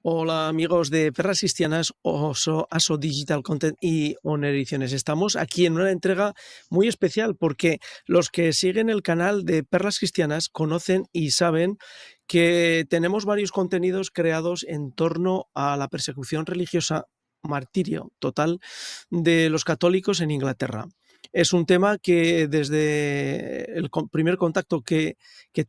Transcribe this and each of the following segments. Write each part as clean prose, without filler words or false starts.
Hola amigos de Perras Cristianas, Aso Digital Content y Oner Ediciones. Estamos aquí en una entrega muy especial porque los que siguen el canal de Perlas Cristianas conocen y saben que tenemos varios contenidos creados en torno a la persecución religiosa, martirio total de los católicos en Inglaterra. Es un tema que desde el primer contacto que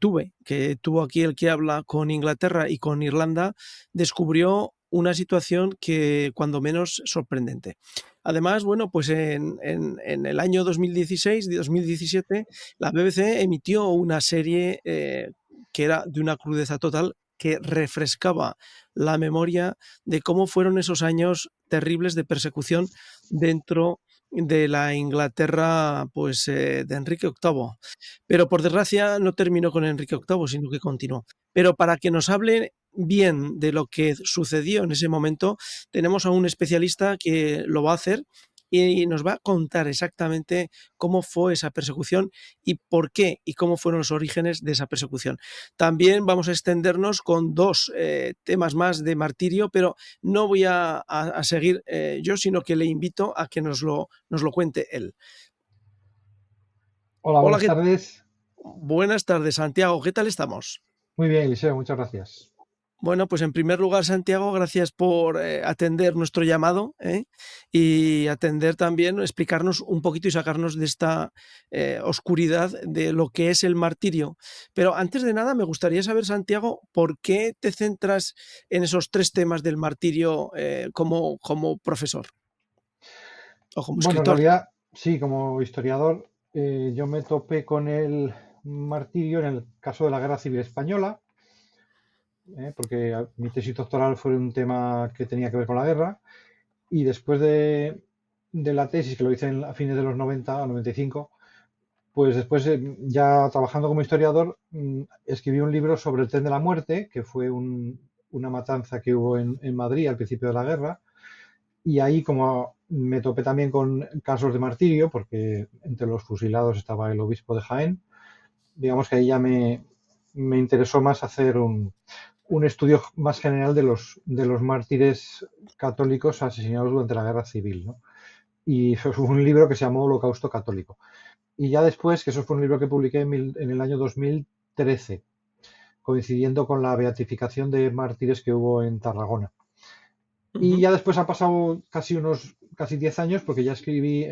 tuvo aquí el que habla con Inglaterra y con Irlanda, descubrió una situación que cuando menos sorprendente. Además, bueno, pues en el año 2016 y 2017 la BBC emitió una serie que era de una crudeza total, que refrescaba la memoria de cómo fueron esos años terribles de persecución dentro de la Inglaterra, pues, de Enrique VIII. Pero por desgracia no terminó con Enrique VIII, sino que continuó. Pero para que nos hable bien de lo que sucedió en ese momento, tenemos a un especialista que lo va a hacer y nos va a contar exactamente cómo fue esa persecución y por qué y cómo fueron los orígenes de esa persecución. También vamos a extendernos con dos temas más de martirio, pero no voy a seguir yo, sino que le invito a que nos lo cuente él. Hola, Hola, buenas tardes. buenas tardes, Santiago. ¿Qué tal estamos? Muy bien, Eliseo, muchas gracias. Bueno, pues en primer lugar, Santiago, gracias por atender nuestro llamado, y atender también, explicarnos un poquito y sacarnos de esta oscuridad de lo que es el martirio. Pero antes de nada, me gustaría saber, Santiago, ¿por qué te centras en esos tres temas del martirio como profesor o como Bueno, en escritor? realidad, sí, como historiador, yo me topé con el martirio en el caso de la Guerra Civil Española, porque mi tesis doctoral fue un tema que tenía que ver con la guerra, y después de la tesis, que lo hice a fines de los 90 o 95, pues después, ya trabajando como historiador, escribí un libro sobre el Tren de la Muerte, que fue una matanza que hubo en Madrid al principio de la guerra. Y ahí, como me topé también con casos de martirio, porque entre los fusilados estaba el obispo de Jaén, digamos que ahí ya me interesó más hacer un estudio más general de los mártires católicos asesinados durante la guerra civil, ¿no? Y eso fue un libro que se llamó Holocausto Católico. Y ya después, que eso fue un libro que publiqué en el año 2013, coincidiendo con la beatificación de mártires que hubo en Tarragona. Y Ujú. ya después han pasado casi 10 años, porque ya escribí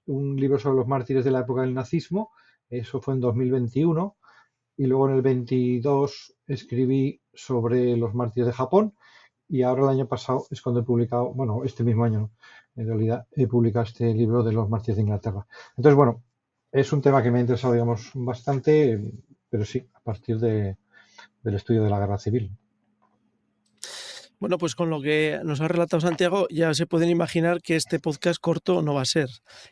un libro sobre los mártires de la época del nazismo, eso fue en 2021, y luego en el 22 escribí sobre los mártires de Japón, y ahora el año pasado es cuando he publicado, bueno, este mismo año, ¿no? En realidad he publicado este libro de los mártires de Inglaterra. Entonces, bueno, es un tema que me ha interesado, digamos, bastante, pero sí, a partir del estudio de la guerra civil. Bueno, pues con lo que nos ha relatado Santiago, ya se pueden imaginar que este podcast corto no va a ser.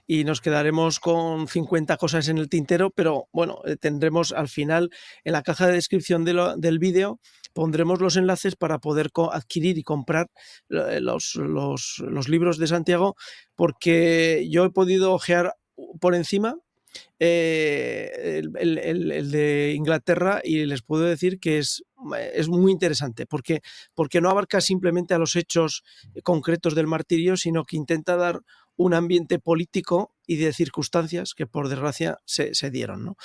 Y nos quedaremos con 50 cosas en el tintero, pero bueno, tendremos al final, en la caja de descripción del vídeo, pondremos los enlaces para poder adquirir y comprar los libros de Santiago, porque yo he podido ojear por encima el de Inglaterra, y les puedo decir que es muy interesante porque no abarca simplemente a los hechos concretos del martirio, sino que intenta dar un ambiente político y de circunstancias que por desgracia se dieron, ¿no?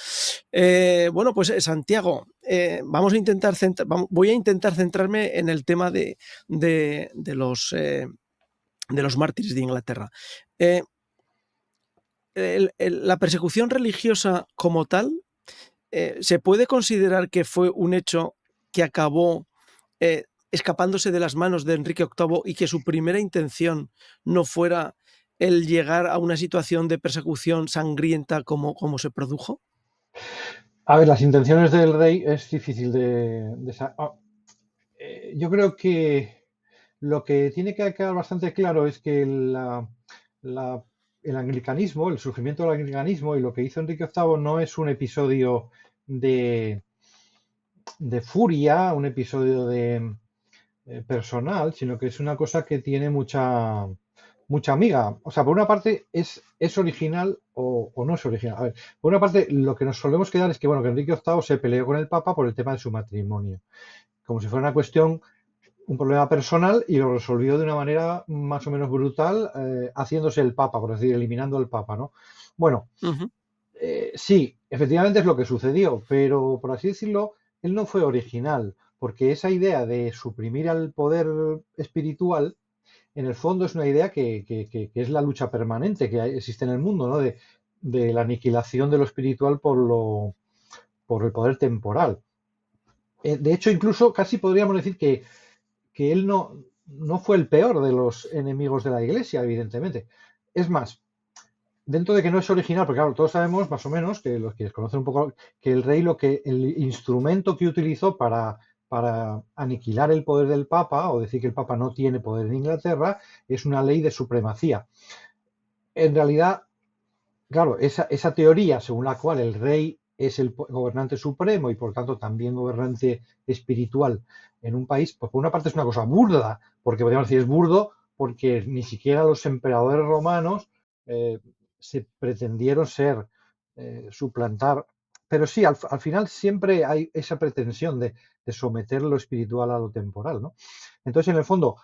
Bueno, pues Santiago, voy a intentar centrarme en el tema de los mártires de Inglaterra. Eh, la persecución religiosa como tal, ¿se puede considerar que fue un hecho que acabó escapándose de las manos de Enrique VIII y que su primera intención no fuera el llegar a una situación de persecución sangrienta como se produjo? A ver, las intenciones del rey es difícil yo creo que lo que tiene que quedar bastante claro es que la- el anglicanismo, el surgimiento del anglicanismo y lo que hizo Enrique VIII no es un episodio de, de furia, un episodio personal, sino que es una cosa que tiene mucha amiga. O sea, por una parte es original o no es original. A ver, por una parte lo que nos solemos quedar es que, bueno, que Enrique VIII se peleó con el Papa por el tema de su matrimonio, como si fuera una cuestión un problema personal y lo resolvió de una manera más o menos brutal, haciéndose el Papa, por decir, eliminando al Papa, ¿no? Bueno, Ujú. sí, efectivamente es lo que sucedió, pero por así decirlo, él no fue original, porque esa idea de suprimir al poder espiritual, en el fondo es una idea que es la lucha permanente que existe en el mundo, ¿no? De la aniquilación de lo espiritual por el poder temporal. De hecho, incluso casi podríamos decir que él no fue el peor de los enemigos de la Iglesia, evidentemente. Es más, dentro de que no es original, porque claro, todos sabemos más o menos que los que conocen un poco que el rey el instrumento que utilizó para aniquilar el poder del Papa o decir que el Papa no tiene poder en Inglaterra es una ley de supremacía. En realidad, claro, esa teoría según la cual el rey es el gobernante supremo y por tanto también gobernante espiritual en un país, pues por una parte es una cosa burda, porque podríamos decir es burdo porque ni siquiera los emperadores romanos eh, se pretendieron suplantar, pero sí, al final siempre hay esa pretensión de someter lo espiritual a lo temporal, ¿no? Entonces, en el fondo,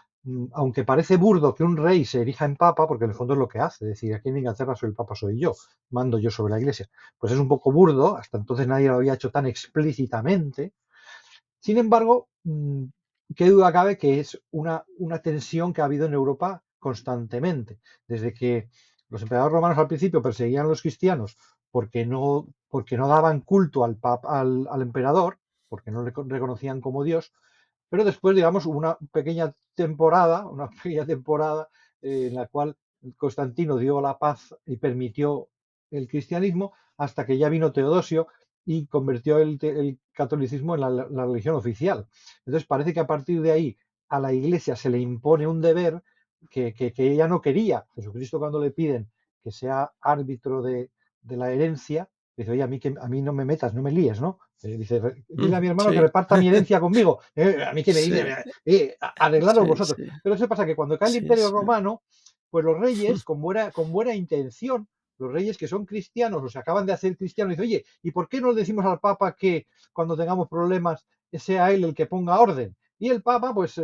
aunque parece burdo que un rey se erija en papa, porque en el fondo es lo que hace, es decir, aquí en Inglaterra soy el papa, soy yo, mando yo sobre la iglesia, pues es un poco burdo, hasta entonces nadie lo había hecho tan explícitamente. Sin embargo, qué duda cabe que es una tensión que ha habido en Europa constantemente, desde que los emperadores romanos al principio perseguían a los cristianos porque no daban culto al emperador, porque no le reconocían como Dios, pero después, digamos, hubo una pequeña temporada en la cual Constantino dio la paz y permitió el cristianismo hasta que ya vino Teodosio y convirtió el catolicismo en la religión oficial. Entonces parece que a partir de ahí a la Iglesia se le impone un deber que ella no quería. Jesucristo cuando le piden que sea árbitro de la herencia, dice, oye, a mí no me metas, no me líes, ¿no? Dice, dile a mi hermano que Sí, reparta mi herencia conmigo. A mí que me dice, sí, arreglaros sí, vosotros. sí, Pero eso pasa que cuando cae el sí, Imperio sí. Romano, pues los reyes, con buena intención, los reyes que son cristianos o se acaban de hacer cristianos, dicen, oye, ¿y por qué no le decimos al Papa que cuando tengamos problemas sea él el que ponga orden? Y el Papa, pues,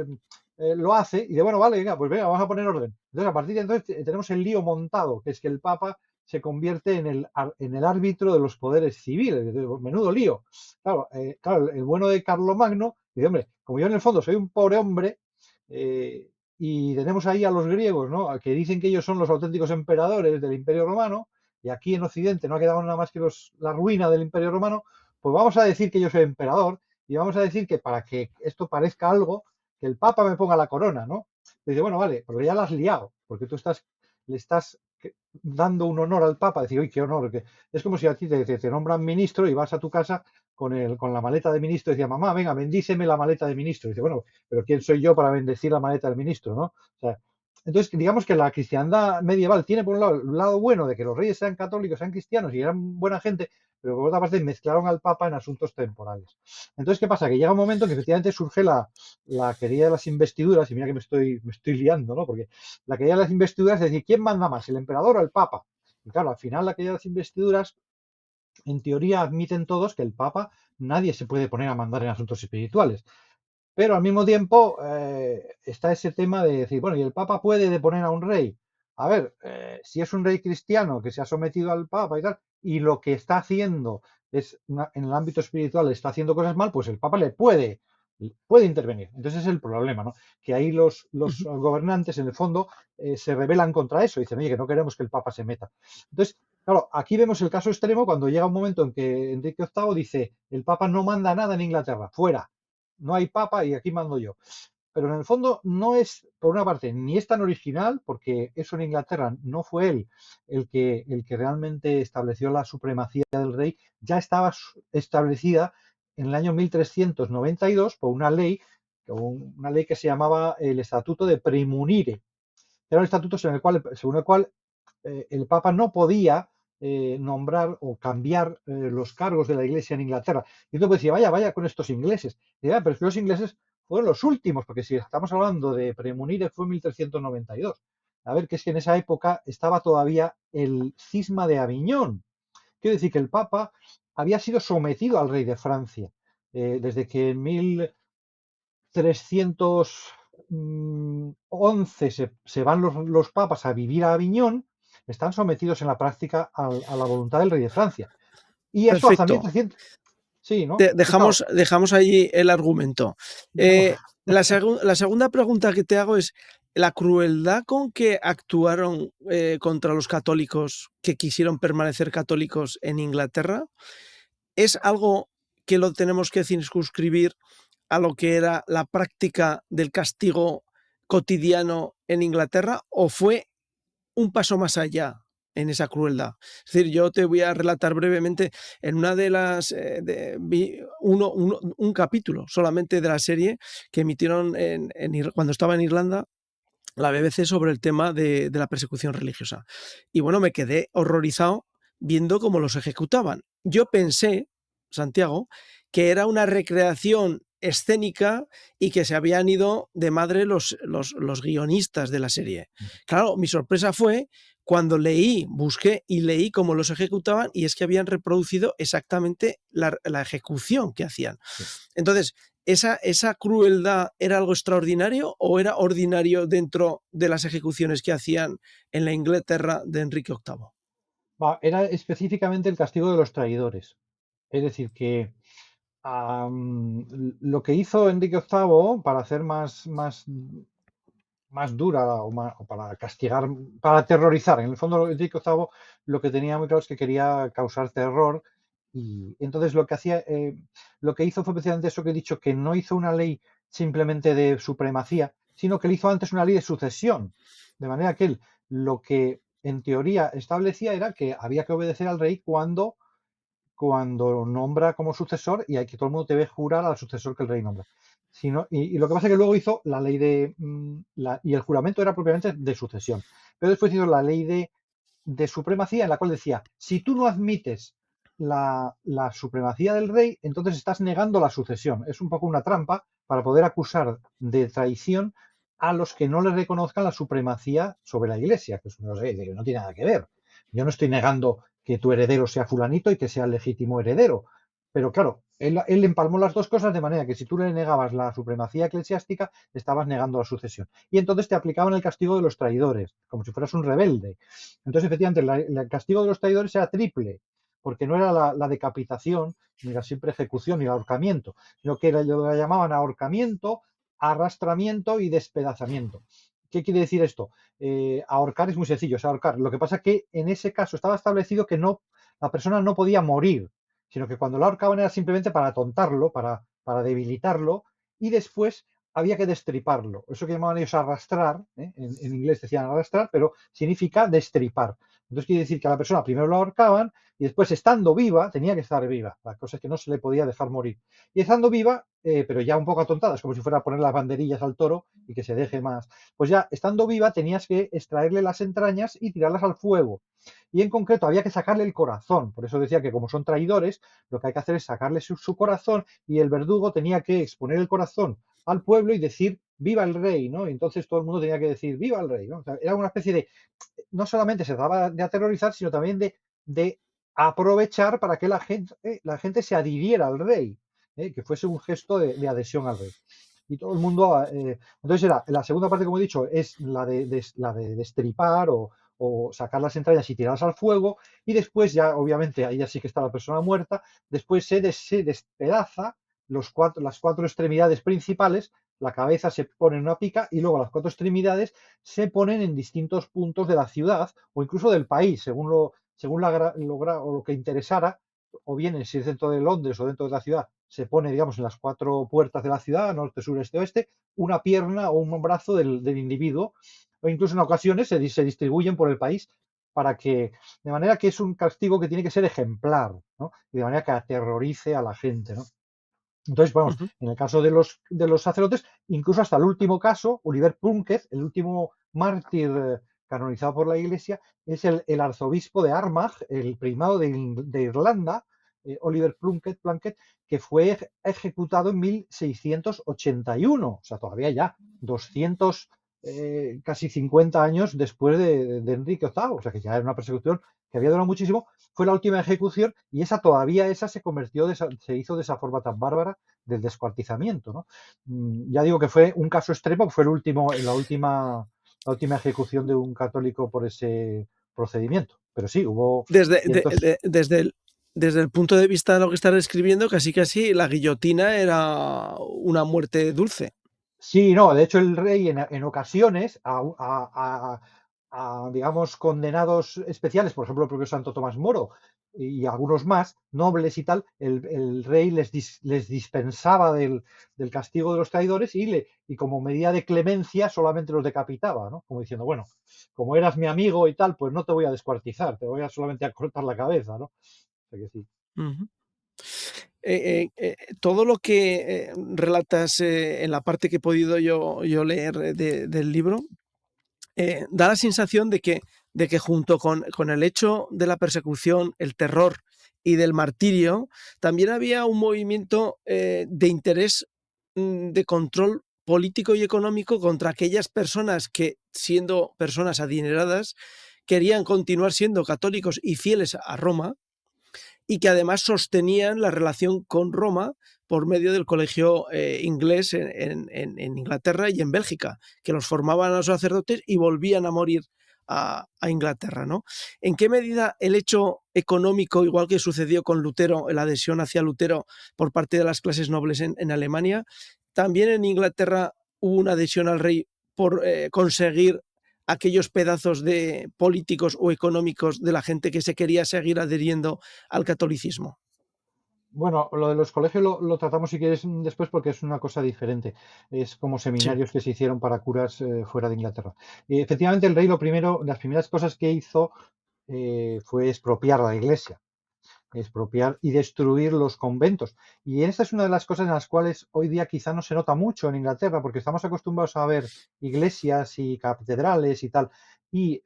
lo hace y dice, bueno, vale, venga, pues venga, vamos a poner orden. Entonces, a partir de entonces tenemos el lío montado, que es que el Papa se convierte en el árbitro de los poderes civiles. Entonces, menudo lío. Claro, el bueno de Carlomagno dice, hombre, como yo en el fondo soy un pobre hombre, y tenemos ahí a los griegos, ¿no? Que dicen que ellos son los auténticos emperadores del Imperio Romano, y aquí en Occidente no ha quedado nada más que la ruina del Imperio Romano, pues vamos a decir que yo soy emperador, y vamos a decir que para que esto parezca algo, que el Papa me ponga la corona, ¿no? Y dice, bueno, vale, pero ya la has liado, porque le estás dando un honor al Papa, decir, uy, qué honor, que es como si a ti te nombran ministro y vas a tu casa con la maleta de ministro y decía, mamá, venga, bendíceme la maleta de ministro. Y dice, bueno, pero ¿quién soy yo para bendecir la maleta del ministro, no? O sea, entonces, digamos que la cristiandad medieval tiene por un lado el lado bueno de que los reyes sean católicos, sean cristianos y eran buena gente, pero por otra parte mezclaron al Papa en asuntos temporales. Entonces, ¿qué pasa? Que llega un momento en que efectivamente surge la querella de las investiduras, y mira que me estoy liando, ¿no? Porque la querella de las investiduras es decir, ¿quién manda más, el emperador o el Papa? Y claro, al final la querella de las investiduras en teoría admiten todos que el Papa nadie se puede poner a mandar en asuntos espirituales. Pero al mismo tiempo está ese tema de decir, bueno, ¿y el Papa puede deponer a un rey? A ver, si es un rey cristiano que se ha sometido al Papa y tal, y lo que está haciendo en el ámbito espiritual está haciendo cosas mal, pues el Papa puede intervenir. Entonces es el problema, ¿no? Que ahí los Ujú. gobernantes, en el fondo, se rebelan contra eso. Dicen, oye, que no queremos que el Papa se meta. Entonces, claro, aquí vemos el caso extremo cuando llega un momento en que Enrique VIII dice, el Papa no manda nada en Inglaterra, fuera, no hay papa y aquí mando yo. Pero en el fondo no es, por una parte, ni es tan original, porque eso en Inglaterra no fue él el que realmente estableció la supremacía del rey, ya estaba establecida en el año 1392 por una ley que se llamaba el Estatuto de Premunire. Era un estatuto según el cual el Papa no podía nombrar o cambiar los cargos de la Iglesia en Inglaterra. Y entonces decía, vaya, vaya con estos ingleses. Y decía, pero es que los ingleses fueron los últimos, porque si estamos hablando de Premunire fue en 1392. A ver, que es que en esa época estaba todavía el cisma de Aviñón. Quiero decir que el Papa había sido sometido al rey de Francia. Desde que en 1311 se van los papas a vivir a Aviñón, están sometidos en la práctica a la voluntad del rey de Francia. Y eso hasta Perfecto. 1300. Sí, ¿no? Entonces, claro, Dejamos allí el argumento. La segunda pregunta que te hago es, ¿la crueldad con que actuaron contra los católicos que quisieron permanecer católicos en Inglaterra es algo que lo tenemos que circunscribir a lo que era la práctica del castigo cotidiano en Inglaterra o fue un paso más allá en esa crueldad? Es decir, yo te voy a relatar brevemente en una de las vi un capítulo solamente de la serie que emitieron cuando estaba en Irlanda la BBC sobre el tema de la persecución religiosa. Y bueno, me quedé horrorizado viendo cómo los ejecutaban. Yo pensé, Santiago, que era una recreación escénica y que se habían ido de madre los guionistas de la serie. Claro, mi sorpresa fue cuando busqué y leí cómo los ejecutaban y es que habían reproducido exactamente la ejecución que hacían. Entonces, ¿esa crueldad era algo extraordinario o era ordinario dentro de las ejecuciones que hacían en la Inglaterra de Enrique VIII? era específicamente el castigo de los traidores. Es decir, que lo que hizo Enrique VIII para hacer más dura o para castigar, para aterrorizar. En el fondo, Enrique VIII lo que tenía muy claro es que quería causar terror y entonces lo que hizo fue precisamente eso que he dicho, que no hizo una ley simplemente de supremacía, sino que le hizo antes una ley de sucesión. De manera que él lo que en teoría establecía era que había que obedecer al rey cuando nombra como sucesor y hay que todo el mundo debe jurar al sucesor que el rey nombra. Y lo que pasa es que luego hizo la ley y el juramento era propiamente de sucesión. Pero después hizo la ley de supremacía en la cual decía, si tú no admites la supremacía del rey, entonces estás negando la sucesión. Es un poco una trampa para poder acusar de traición a los que no le reconozcan la supremacía sobre la iglesia, que es una cosa que no tiene nada que ver. Yo no estoy negando que tu heredero sea fulanito y que sea el legítimo heredero. Pero claro, él empalmó las dos cosas de manera que si tú le negabas la supremacía eclesiástica, estabas negando la sucesión. Y entonces te aplicaban el castigo de los traidores, como si fueras un rebelde. Entonces, efectivamente, el castigo de los traidores era triple, porque no era la decapitación, ni la simple ejecución, ni el ahorcamiento, sino que lo llamaban ahorcamiento, arrastramiento y despedazamiento. ¿Qué quiere decir esto? Ahorcar es muy sencillo, es ahorcar. Lo que pasa es que en ese caso estaba establecido que la persona no podía morir, sino que cuando la ahorcaban era simplemente para atontarlo, para debilitarlo, y después había que destriparlo. Eso que llamaban ellos arrastrar, en inglés decían arrastrar, pero significa destripar. Entonces quiere decir que a la persona primero la ahorcaban y después, estando viva, tenía que estar viva. La cosa es que no se le podía dejar morir. Y estando viva, pero ya un poco atontada, es como si fuera a poner las banderillas al toro y que se deje más. Pues ya, estando viva, tenías que extraerle las entrañas y tirarlas al fuego. Y en concreto había que sacarle el corazón. Por eso decía que como son traidores, lo que hay que hacer es sacarle su corazón y el verdugo tenía que exponer el corazón al pueblo y decir viva el rey, ¿no? Y entonces todo el mundo tenía que decir viva el rey, ¿no? O sea, era una especie de, no solamente se trataba de aterrorizar, sino también de aprovechar para que la gente se adhiriera al rey, que fuese un gesto de adhesión al rey. Y todo el mundo, entonces la segunda parte, como he dicho, es la de destripar o sacar las entrañas y tirarlas al fuego, y después ya, obviamente, ahí ya sí que está la persona muerta, después se despedaza las cuatro extremidades principales, la cabeza se pone en una pica y luego las cuatro extremidades se ponen en distintos puntos de la ciudad o incluso del país, según lo que interesara, o bien si es dentro de Londres o dentro de la ciudad, se pone, digamos, en las cuatro puertas de la ciudad, norte, sur, este, oeste, una pierna o un brazo del individuo, o incluso en ocasiones se distribuyen por el país de manera que es un castigo que tiene que ser ejemplar, ¿no? Y de manera que aterrorice a la gente, ¿no? Entonces, vamos, Ujú. en el caso de los sacerdotes, incluso hasta el último caso, Oliver Plunkett, el último mártir canonizado por la Iglesia, es el arzobispo de Armagh, el primado de Irlanda, Oliver Plunkett, que fue ejecutado en 1681, o sea, todavía ya 200, casi 50 años después de Enrique VIII, o sea, que ya era una persecución que había durado muchísimo, fue la última ejecución y esa se hizo de esa forma tan bárbara del descuartizamiento, ¿no? Ya digo que fue un caso extremo, fue la última ejecución de un católico por ese procedimiento. Pero sí, hubo Desde, cientos. desde el punto de vista de lo que estás describiendo, casi casi la guillotina era una muerte dulce. Sí, no, de hecho el rey en ocasiones digamos, condenados especiales, por ejemplo, el propio Santo Tomás Moro y algunos más, nobles y tal, el rey les dispensaba del castigo de los traidores y como medida de clemencia solamente los decapitaba, ¿no? Como diciendo, bueno, como eras mi amigo y tal, pues no te voy a descuartizar, te voy a solamente a cortar la cabeza, ¿no? O sea que sí. Ujú. Todo lo que relatas en la parte que he podido yo leer del libro, da la sensación de que junto con el hecho de la persecución, el terror y del martirio, también había un movimiento de interés de control político y económico contra aquellas personas que, siendo personas adineradas, querían continuar siendo católicos y fieles a Roma, y que además sostenían la relación con Roma por medio del colegio inglés en Inglaterra y en Bélgica, que los formaban a los sacerdotes y volvían a morir a Inglaterra, ¿no? ¿En qué medida el hecho económico, igual que sucedió con Lutero, la adhesión hacia Lutero por parte de las clases nobles en Alemania, también en Inglaterra hubo una adhesión al rey por conseguir aquellos pedazos de políticos o económicos de la gente que se quería seguir adheriendo al catolicismo? Bueno, lo de los colegios lo tratamos si quieres después porque es una cosa diferente. Es como Sí, seminarios que se hicieron para curas fuera de Inglaterra. Y efectivamente, el rey las primeras cosas que hizo fue expropiar la iglesia, expropiar y destruir los conventos. Y esta es una de las cosas en las cuales hoy día quizá no se nota mucho en Inglaterra, porque estamos acostumbrados a ver iglesias y catedrales y tal. Y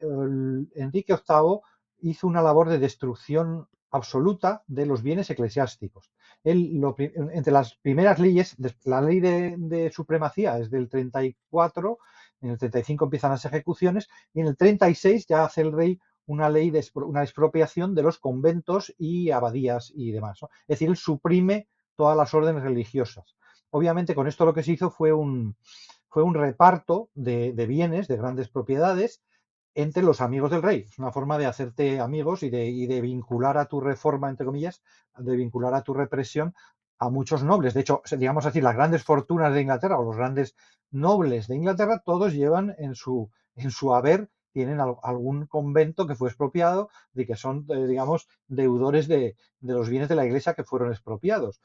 Enrique VIII hizo una labor de destrucción absoluta de los bienes eclesiásticos. Entre las primeras leyes, la ley de supremacía es del 34, en el 35 empiezan las ejecuciones, y en el 36 ya hace el rey una ley de una expropiación de los conventos y abadías y demás, ¿no? Es decir, él suprime todas las órdenes religiosas. Obviamente, con esto lo que se hizo fue un reparto de bienes, de grandes propiedades, entre los amigos del rey. Es una forma de hacerte amigos y de vincular a tu reforma, entre comillas, de vincular a tu represión a muchos nobles. De hecho, digamos así, las grandes fortunas de Inglaterra o los grandes nobles de Inglaterra, todos llevan en su haber, tienen algún convento que fue expropiado y que son, digamos, deudores de los bienes de la iglesia que fueron expropiados.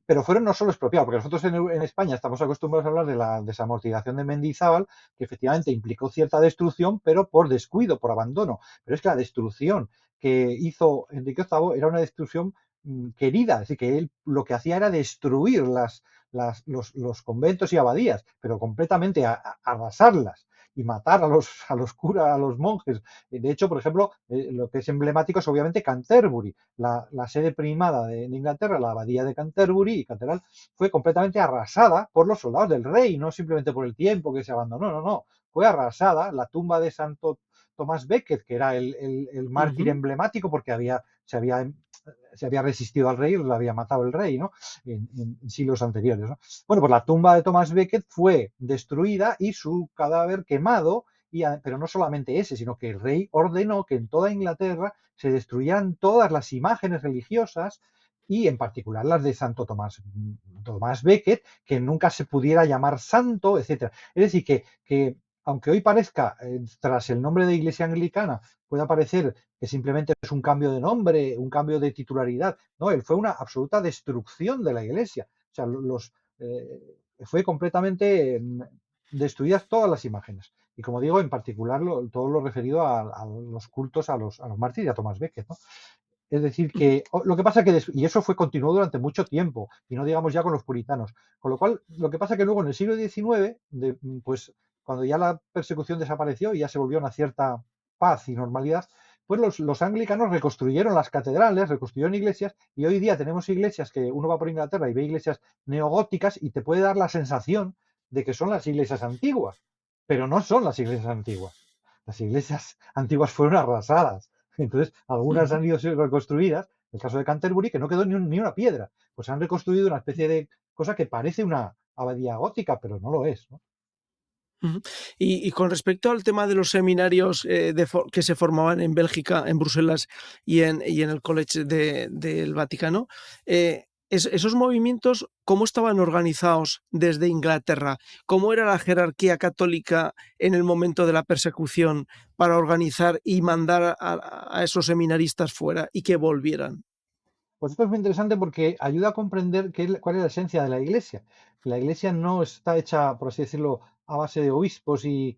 Pero fueron no solo expropiados, porque nosotros en España estamos acostumbrados a hablar de la desamortización de Mendizábal, que efectivamente implicó cierta destrucción, pero por descuido, por abandono. Pero es que la destrucción que hizo Enrique VIII era una destrucción querida, es decir, que él lo que hacía era destruir los conventos y abadías, pero completamente arrasarlas y matar a los curas, a los monjes. De hecho, por ejemplo, lo que es emblemático es obviamente Canterbury, la sede primada de Inglaterra, la abadía de Canterbury y catedral, fue completamente arrasada por los soldados del rey, no simplemente por el tiempo que se abandonó, no, no, fue arrasada. La tumba de Santo Tomás Becket, que era el mártir ujú. emblemático porque se había resistido al rey, lo había matado el rey, ¿no? En siglos anteriores, ¿no? Bueno, pues la tumba de Thomas Becket fue destruida y su cadáver quemado, pero no solamente ese, sino que el rey ordenó que en toda Inglaterra se destruyeran todas las imágenes religiosas y en particular las de Santo Tomás Becket, que nunca se pudiera llamar santo, etcétera. Es decir, que aunque hoy parezca, tras el nombre de Iglesia Anglicana, pueda parecer que simplemente es un cambio de nombre, un cambio de titularidad, no, él fue una absoluta destrucción de la Iglesia. O sea, fue completamente destruidas todas las imágenes. Y como digo, en particular todo lo referido a los cultos a los mártires y a Tomás Becket, ¿no? Es decir, que lo que pasa que, y eso continuó durante mucho tiempo, y no digamos ya con los puritanos. Con lo cual, lo que pasa que luego en el siglo XIX, pues cuando ya la persecución desapareció y ya se volvió a una cierta paz y normalidad, pues los anglicanos reconstruyeron las catedrales, reconstruyeron iglesias, y hoy día tenemos iglesias que uno va por Inglaterra y ve iglesias neogóticas y te puede dar la sensación de que son las iglesias antiguas, pero no son las iglesias antiguas. Las iglesias antiguas fueron arrasadas. Entonces, algunas Ujú. han ido siendo reconstruidas, en el caso de Canterbury, que no quedó ni una piedra, pues han reconstruido una especie de cosa que parece una abadía gótica, pero no lo es, ¿no? Ujú. Y con respecto al tema de los seminarios, que se formaban en Bélgica, en Bruselas y en el College del Vaticano, esos movimientos, ¿cómo estaban organizados desde Inglaterra? ¿Cómo era la jerarquía católica en el momento de la persecución para organizar y mandar a esos seminaristas fuera y que volvieran? Pues esto es muy interesante porque ayuda a comprender cuál es la esencia de la Iglesia. La Iglesia no está hecha, por así decirlo, a base de obispos y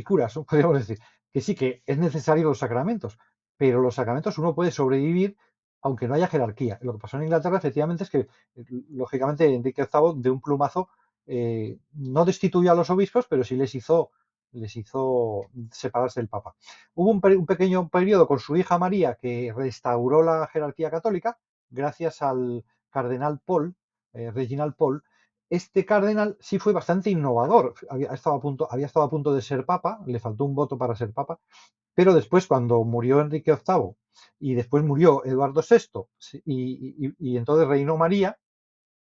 curas, ¿no? Podríamos decir. Que sí que es necesario los sacramentos, pero los sacramentos uno puede sobrevivir aunque no haya jerarquía. Lo que pasó en Inglaterra, efectivamente, es que, lógicamente, Enrique VIII, de un plumazo, no destituyó a los obispos, pero sí les hizo separarse del Papa. Hubo un pequeño periodo con su hija María que restauró la jerarquía católica, gracias al cardenal Paul, Reginald Paul. Este cardenal sí fue bastante innovador. Había estado a punto de ser papa, le faltó un voto para ser papa, pero después, cuando murió Enrique VIII y después murió Eduardo VI, y entonces reinó María,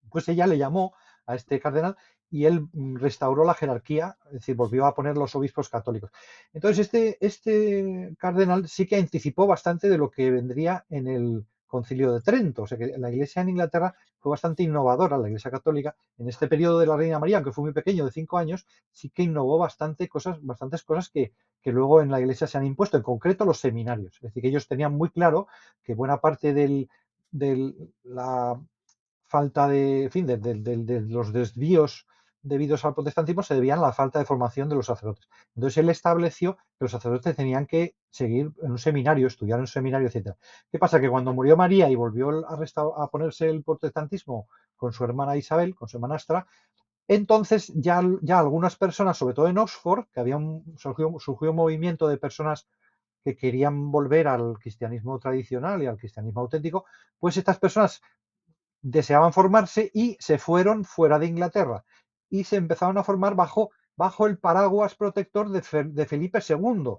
pues ella le llamó a este cardenal y él restauró la jerarquía, es decir, volvió a poner los obispos católicos. Entonces, este cardenal sí que anticipó bastante de lo que vendría en el Concilio de Trento. O sea que la Iglesia en Inglaterra fue bastante innovadora, la Iglesia Católica, en este periodo de la Reina María, aunque fue muy pequeño, de 5 años, sí que innovó bastantes cosas que luego en la Iglesia se han impuesto, en concreto los seminarios. Es decir, que ellos tenían muy claro que buena parte de la falta de, en fin, de los desvíos debidos al protestantismo se debían a la falta de formación de los sacerdotes. Entonces él estableció que los sacerdotes tenían que seguir en un seminario, estudiar en un seminario, etcétera. ¿Qué pasa? Que cuando murió María y volvió a ponerse el protestantismo con su hermana Isabel, con su hermanastra, entonces ya algunas personas, sobre todo en Oxford, que surgió un movimiento de personas que querían volver al cristianismo tradicional y al cristianismo auténtico, pues estas personas deseaban formarse y se fueron fuera de Inglaterra y se empezaron a formar bajo el paraguas protector de Felipe II.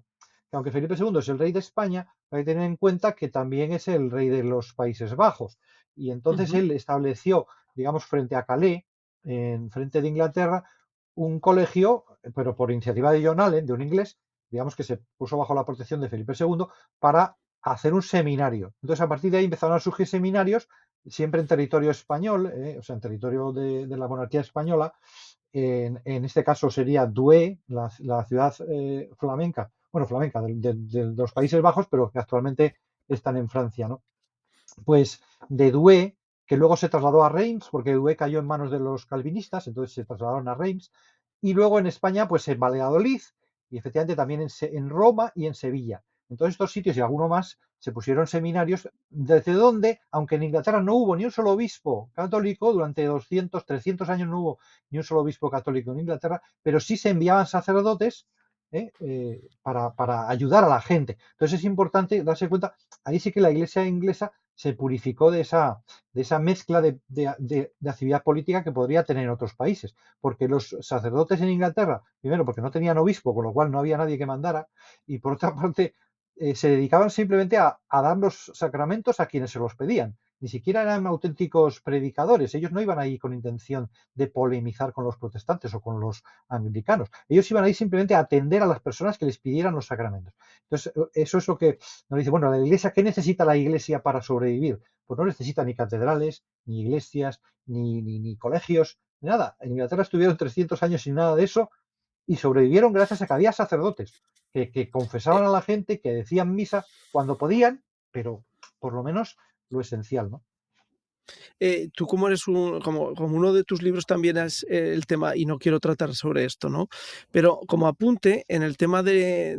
Que aunque Felipe II es el rey de España, hay que tener en cuenta que también es el rey de los Países Bajos. Y entonces Ujú. él estableció, digamos, frente a Calais, en frente de Inglaterra, un colegio, pero por iniciativa de John Allen, de un inglés, digamos que se puso bajo la protección de Felipe II para hacer un seminario. Entonces, a partir de ahí empezaron a surgir seminarios siempre en territorio español, o sea, en territorio de la monarquía española. En este caso sería Douai, la ciudad flamenca, bueno, flamenca de los Países Bajos, pero que actualmente están en Francia, ¿no? Pues de Douai, que luego se trasladó a Reims, porque Douai cayó en manos de los calvinistas, entonces se trasladaron a Reims, y luego en España, pues en Valladolid, y efectivamente también en Roma y en Sevilla. En todos estos sitios y alguno más se pusieron seminarios, desde donde, aunque en Inglaterra no hubo ni un solo obispo católico, durante 200, 300 años no hubo ni un solo obispo católico en Inglaterra, pero sí se enviaban sacerdotes para ayudar a la gente. Entonces es importante darse cuenta, ahí sí que la iglesia inglesa se purificó de esa mezcla de actividad política que podría tener en otros países. Porque los sacerdotes en Inglaterra, primero porque no tenían obispo, con lo cual no había nadie que mandara, y por otra parte se dedicaban simplemente a dar los sacramentos a quienes se los pedían. Ni siquiera eran auténticos predicadores, ellos no iban ahí con intención de polemizar con los protestantes o con los anglicanos. Ellos iban ahí simplemente a atender a las personas que les pidieran los sacramentos. Entonces, eso es lo que nos dice, bueno, la iglesia, ¿qué necesita la iglesia para sobrevivir? Pues no necesita ni catedrales, ni iglesias, ni colegios, ni nada. En Inglaterra estuvieron 300 años sin nada de eso y sobrevivieron gracias a que había sacerdotes que confesaban Eh, a la gente, que decían misa cuando podían, pero por lo menos lo esencial, ¿no? Tú como eres como uno de tus libros también es el tema, y no quiero tratar sobre esto, ¿no? Pero como apunte, en el tema de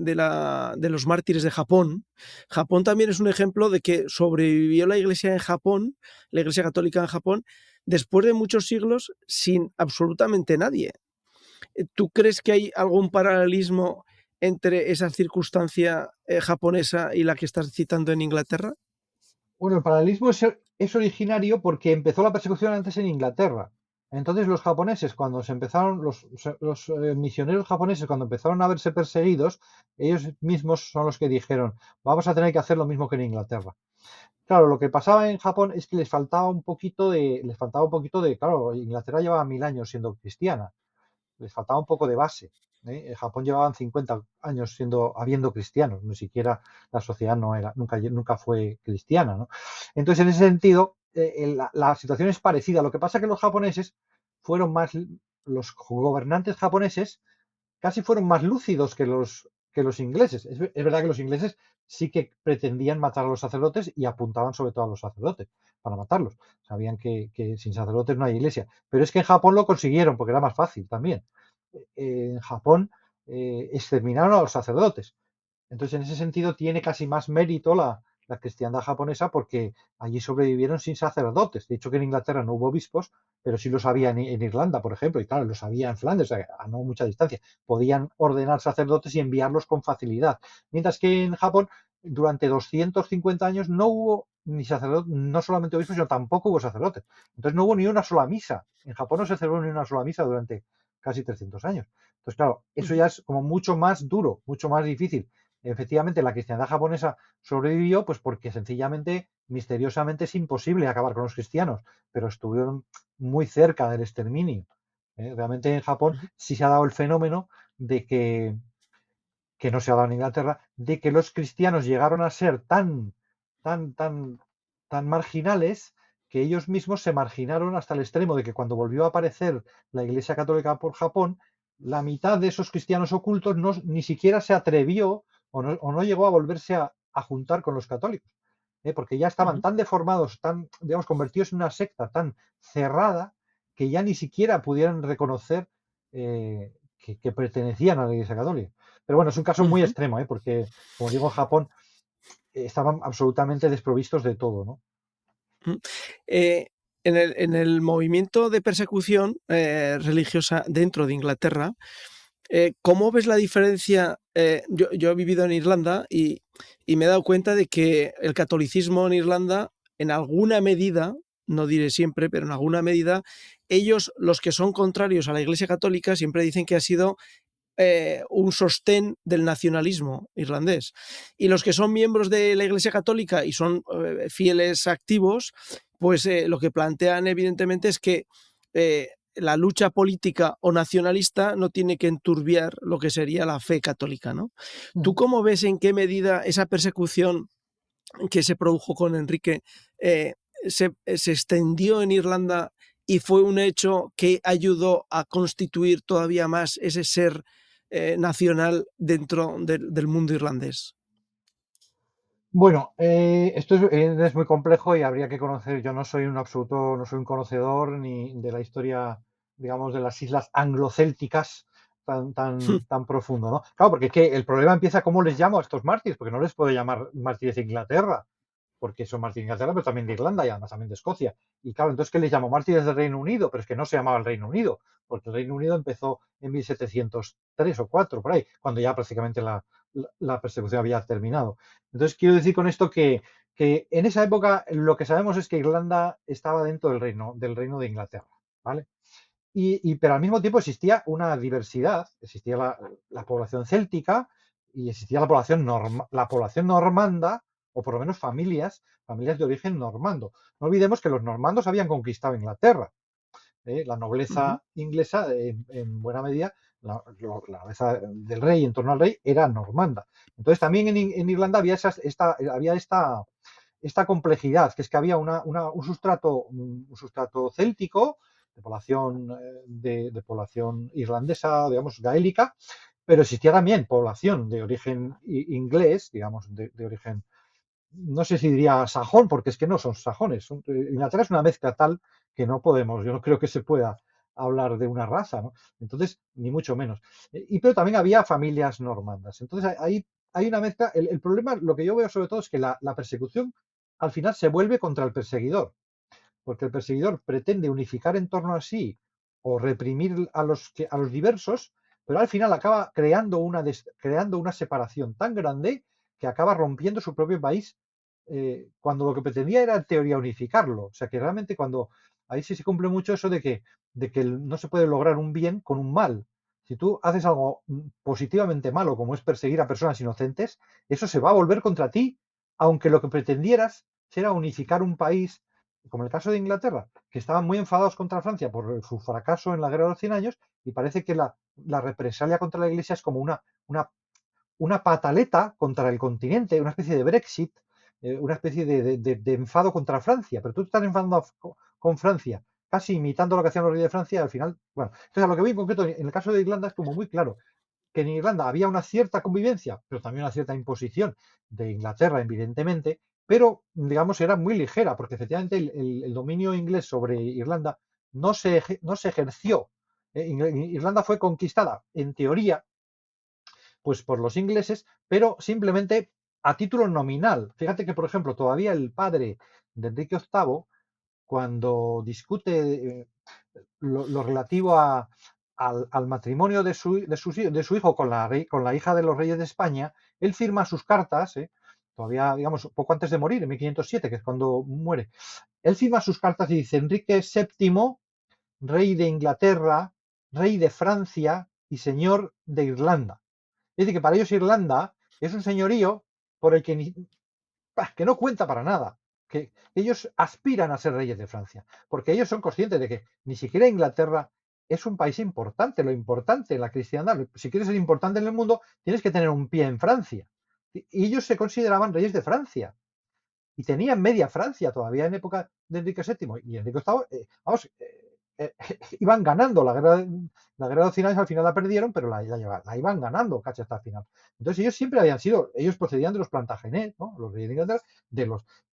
los mártires de Japón, Japón también es un ejemplo de que sobrevivió la iglesia en Japón, la iglesia católica en Japón, después de muchos siglos sin absolutamente nadie. ¿Tú crees que hay algún paralelismo entre esa circunstancia japonesa y la que estás citando en Inglaterra? Bueno, el paralelismo es originario porque empezó la persecución antes en Inglaterra. Entonces los japoneses, cuando se empezaron, los misioneros japoneses, cuando empezaron a verse perseguidos, ellos mismos son los que dijeron, vamos a tener que hacer lo mismo que en Inglaterra. Claro, lo que pasaba en Japón es que les faltaba un poquito de, claro, Inglaterra llevaba 1000 años siendo cristiana, les faltaba un poco de base. En Japón llevaban 50 años habiendo cristianos, ni siquiera la sociedad no era, nunca fue cristiana, ¿no? Entonces, en ese sentido, la situación es parecida. Lo que pasa es que los japoneses fueron más, los gobernantes japoneses casi fueron más lúcidos que los ingleses. Es verdad que los ingleses sí que pretendían matar a los sacerdotes y apuntaban sobre todo a los sacerdotes para matarlos. Sabían que sin sacerdotes no hay iglesia. Pero es que en Japón lo consiguieron porque era más fácil también. En Japón exterminaron a los sacerdotes. Entonces, en ese sentido, tiene casi más mérito la cristiandad japonesa porque allí sobrevivieron sin sacerdotes. De hecho, que en Inglaterra no hubo obispos, pero sí los había en Irlanda, por ejemplo, y claro, los había en Flandes, o sea, a no mucha distancia. Podían ordenar sacerdotes y enviarlos con facilidad. Mientras que en Japón, durante 250 años, no hubo ni sacerdotes, no solamente obispos, sino tampoco hubo sacerdotes. Entonces, no hubo ni una sola misa. En Japón no se celebró ni una sola misa durante casi 300 años. Entonces, claro, eso ya es como mucho más duro, mucho más difícil. Efectivamente, la cristiandad japonesa sobrevivió, pues porque sencillamente, misteriosamente, es imposible acabar con los cristianos, pero estuvieron muy cerca del exterminio. Realmente en Japón Ujú. sí se ha dado el fenómeno de que no se ha dado en Inglaterra, de que los cristianos llegaron a ser tan, tan, tan marginales que ellos mismos se marginaron hasta el extremo de que cuando volvió a aparecer la Iglesia Católica por Japón, la mitad de esos cristianos ocultos ni siquiera se atrevió o no llegó a volverse a juntar con los católicos, porque ya estaban Ujú. tan deformados, tan, digamos, convertidos en una secta tan cerrada que ya ni siquiera pudieran reconocer que pertenecían a la Iglesia Católica. Pero bueno, es un caso muy Ujú. extremo, porque, como digo, en Japón estaban absolutamente desprovistos de todo, ¿no? Mm. Eh, en el movimiento de persecución religiosa dentro de Inglaterra, ¿cómo ves la diferencia? Yo he vivido en Irlanda y me he dado cuenta de que el catolicismo en Irlanda, en alguna medida, no diré siempre, pero en alguna medida, ellos, los que son contrarios a la Iglesia Católica, siempre dicen que ha sido un sostén del nacionalismo irlandés. Y los que son miembros de la Iglesia Católica y son fieles activos, pues lo que plantean evidentemente es que la lucha política o nacionalista no tiene que enturbiar lo que sería la fe católica, ¿no? ¿Tú Ujú. cómo ves en qué medida esa persecución que se produjo con Enrique eh, se extendió en Irlanda y fue un hecho que ayudó a constituir todavía más ese ser nacional dentro del mundo irlandés? Bueno, esto es muy complejo y habría que conocer. Yo no soy un absoluto, no soy un conocedor ni de la historia, digamos, de las islas anglocélticas tan, tan, tan profundo, ¿no? Claro, porque es que el problema empieza cómo les llamo a estos mártires, porque no les puedo llamar mártires de Inglaterra, porque son mártires de Inglaterra, pero también de Irlanda y además también de Escocia. Y claro, entonces, ¿qué les llamo? Mártires del Reino Unido, pero es que no se llamaba el Reino Unido, porque el Reino Unido empezó en 1703 o 4 por ahí, cuando ya prácticamente la persecución había terminado. Entonces, quiero decir con esto que en esa época lo que sabemos es que Irlanda estaba dentro del reino de Inglaterra, ¿vale? Pero al mismo tiempo existía una diversidad, existía la población céltica y existía la población normanda, o por lo menos familias de origen normando. No olvidemos que los normandos habían conquistado Inglaterra. La Ujú. nobleza inglesa, en buena medida, la nobleza del rey en torno al rey era normanda. Entonces también en Irlanda había esta complejidad, que es que había un sustrato céltico, de población irlandesa, digamos, gaélica, pero existía también población de origen inglés, digamos, de origen, no sé si diría sajón, porque es que no son sajones. Inglaterra es una mezcla tal que yo no creo que se pueda hablar de una raza, ¿no? Entonces, ni mucho menos. Pero también había familias normandas. Entonces, ahí hay una mezcla. El problema, lo que yo veo sobre todo es que la persecución al final se vuelve contra el perseguidor, porque el perseguidor pretende unificar en torno a sí o reprimir a los diversos, pero al final acaba creando una separación tan grande que acaba rompiendo su propio país cuando lo que pretendía era en teoría unificarlo. O sea que realmente cuando ahí sí se cumple mucho eso de que no se puede lograr un bien con un mal. Si tú haces algo positivamente malo, como es perseguir a personas inocentes, eso se va a volver contra ti, aunque lo que pretendieras era unificar un país, como el caso de Inglaterra, que estaban muy enfadados contra Francia por su fracaso en la Guerra de los 100 años, y parece que la represalia contra la Iglesia es como una, una pataleta contra el continente, una especie de Brexit, una especie de enfado contra Francia, pero tú te estás enfadando con Francia, casi imitando lo que hacían los reyes de Francia, y al final, bueno, entonces a lo que voy en concreto, en el caso de Irlanda es como muy claro que en Irlanda había una cierta convivencia, pero también una cierta imposición de Inglaterra, evidentemente, pero digamos era muy ligera, porque efectivamente el dominio inglés sobre Irlanda no se ejerció. Irlanda fue conquistada, en teoría, pues por los ingleses, pero simplemente a título nominal. Fíjate que, por ejemplo, todavía el padre de Enrique VIII, cuando discute lo relativo al matrimonio de su hijo con la hija de los reyes de España, él firma sus cartas, todavía, digamos, poco antes de morir, en 1507, que es cuando muere, él firma sus cartas y dice Enrique VII, rey de Inglaterra, rey de Francia y señor de Irlanda. Es decir, que para ellos Irlanda es un señorío por el que no cuenta para nada, que ellos aspiran a ser reyes de Francia, porque ellos son conscientes de que ni siquiera Inglaterra es un país importante, lo importante en la cristiandad, si quieres ser importante en el mundo, tienes que tener un pie en Francia. Y ellos se consideraban reyes de Francia y tenían media Francia todavía en época de Enrique VII y Enrique VIII, vamos, iban ganando la guerra de los 100 años, al final la perdieron, pero la iban ganando casi hasta el final. Entonces ellos siempre habían sido, ellos procedían de los Plantagenet, ¿no? Los reyes de Inglaterra,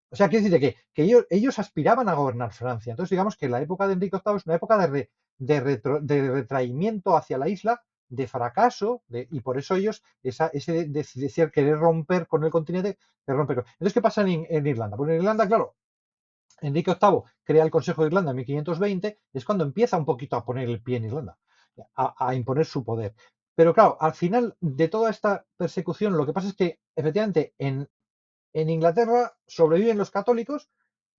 o sea, quiere decir que ellos aspiraban a gobernar Francia. Entonces digamos que la época de Enrique VIII es una época de retraimiento hacia la isla, de fracaso, y por eso ellos, ese decir querer romper con el continente, de romper. Entonces, ¿qué pasa en Irlanda? Pues en Irlanda, claro, Enrique VIII crea el Consejo de Irlanda en 1520, es cuando empieza un poquito a poner el pie en Irlanda, a imponer su poder. Pero claro, al final de toda esta persecución, lo que pasa es que efectivamente en Inglaterra sobreviven los católicos,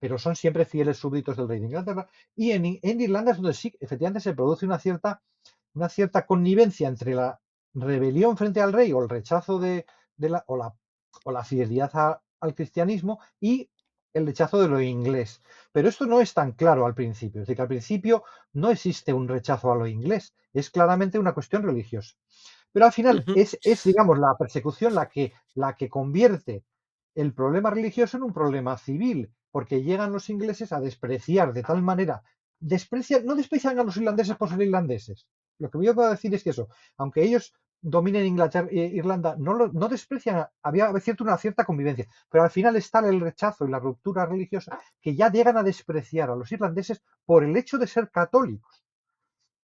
pero son siempre fieles súbditos del rey de Inglaterra, y en Irlanda es donde sí, efectivamente se produce una cierta connivencia entre la rebelión frente al rey o el rechazo o la fidelidad al cristianismo y el rechazo de lo inglés. Pero esto no es tan claro al principio. Es decir, que al principio no existe un rechazo a lo inglés, es claramente una cuestión religiosa. Pero al final Ujú. es digamos, la persecución la que convierte el problema religioso en un problema civil, porque llegan los ingleses a despreciar de tal manera, no desprecian a los irlandeses por ser irlandeses. Lo que voy a decir es que eso, aunque ellos dominen Inglaterra, Irlanda, no desprecian, había una cierta convivencia, pero al final está el rechazo y la ruptura religiosa que ya llegan a despreciar a los irlandeses por el hecho de ser católicos.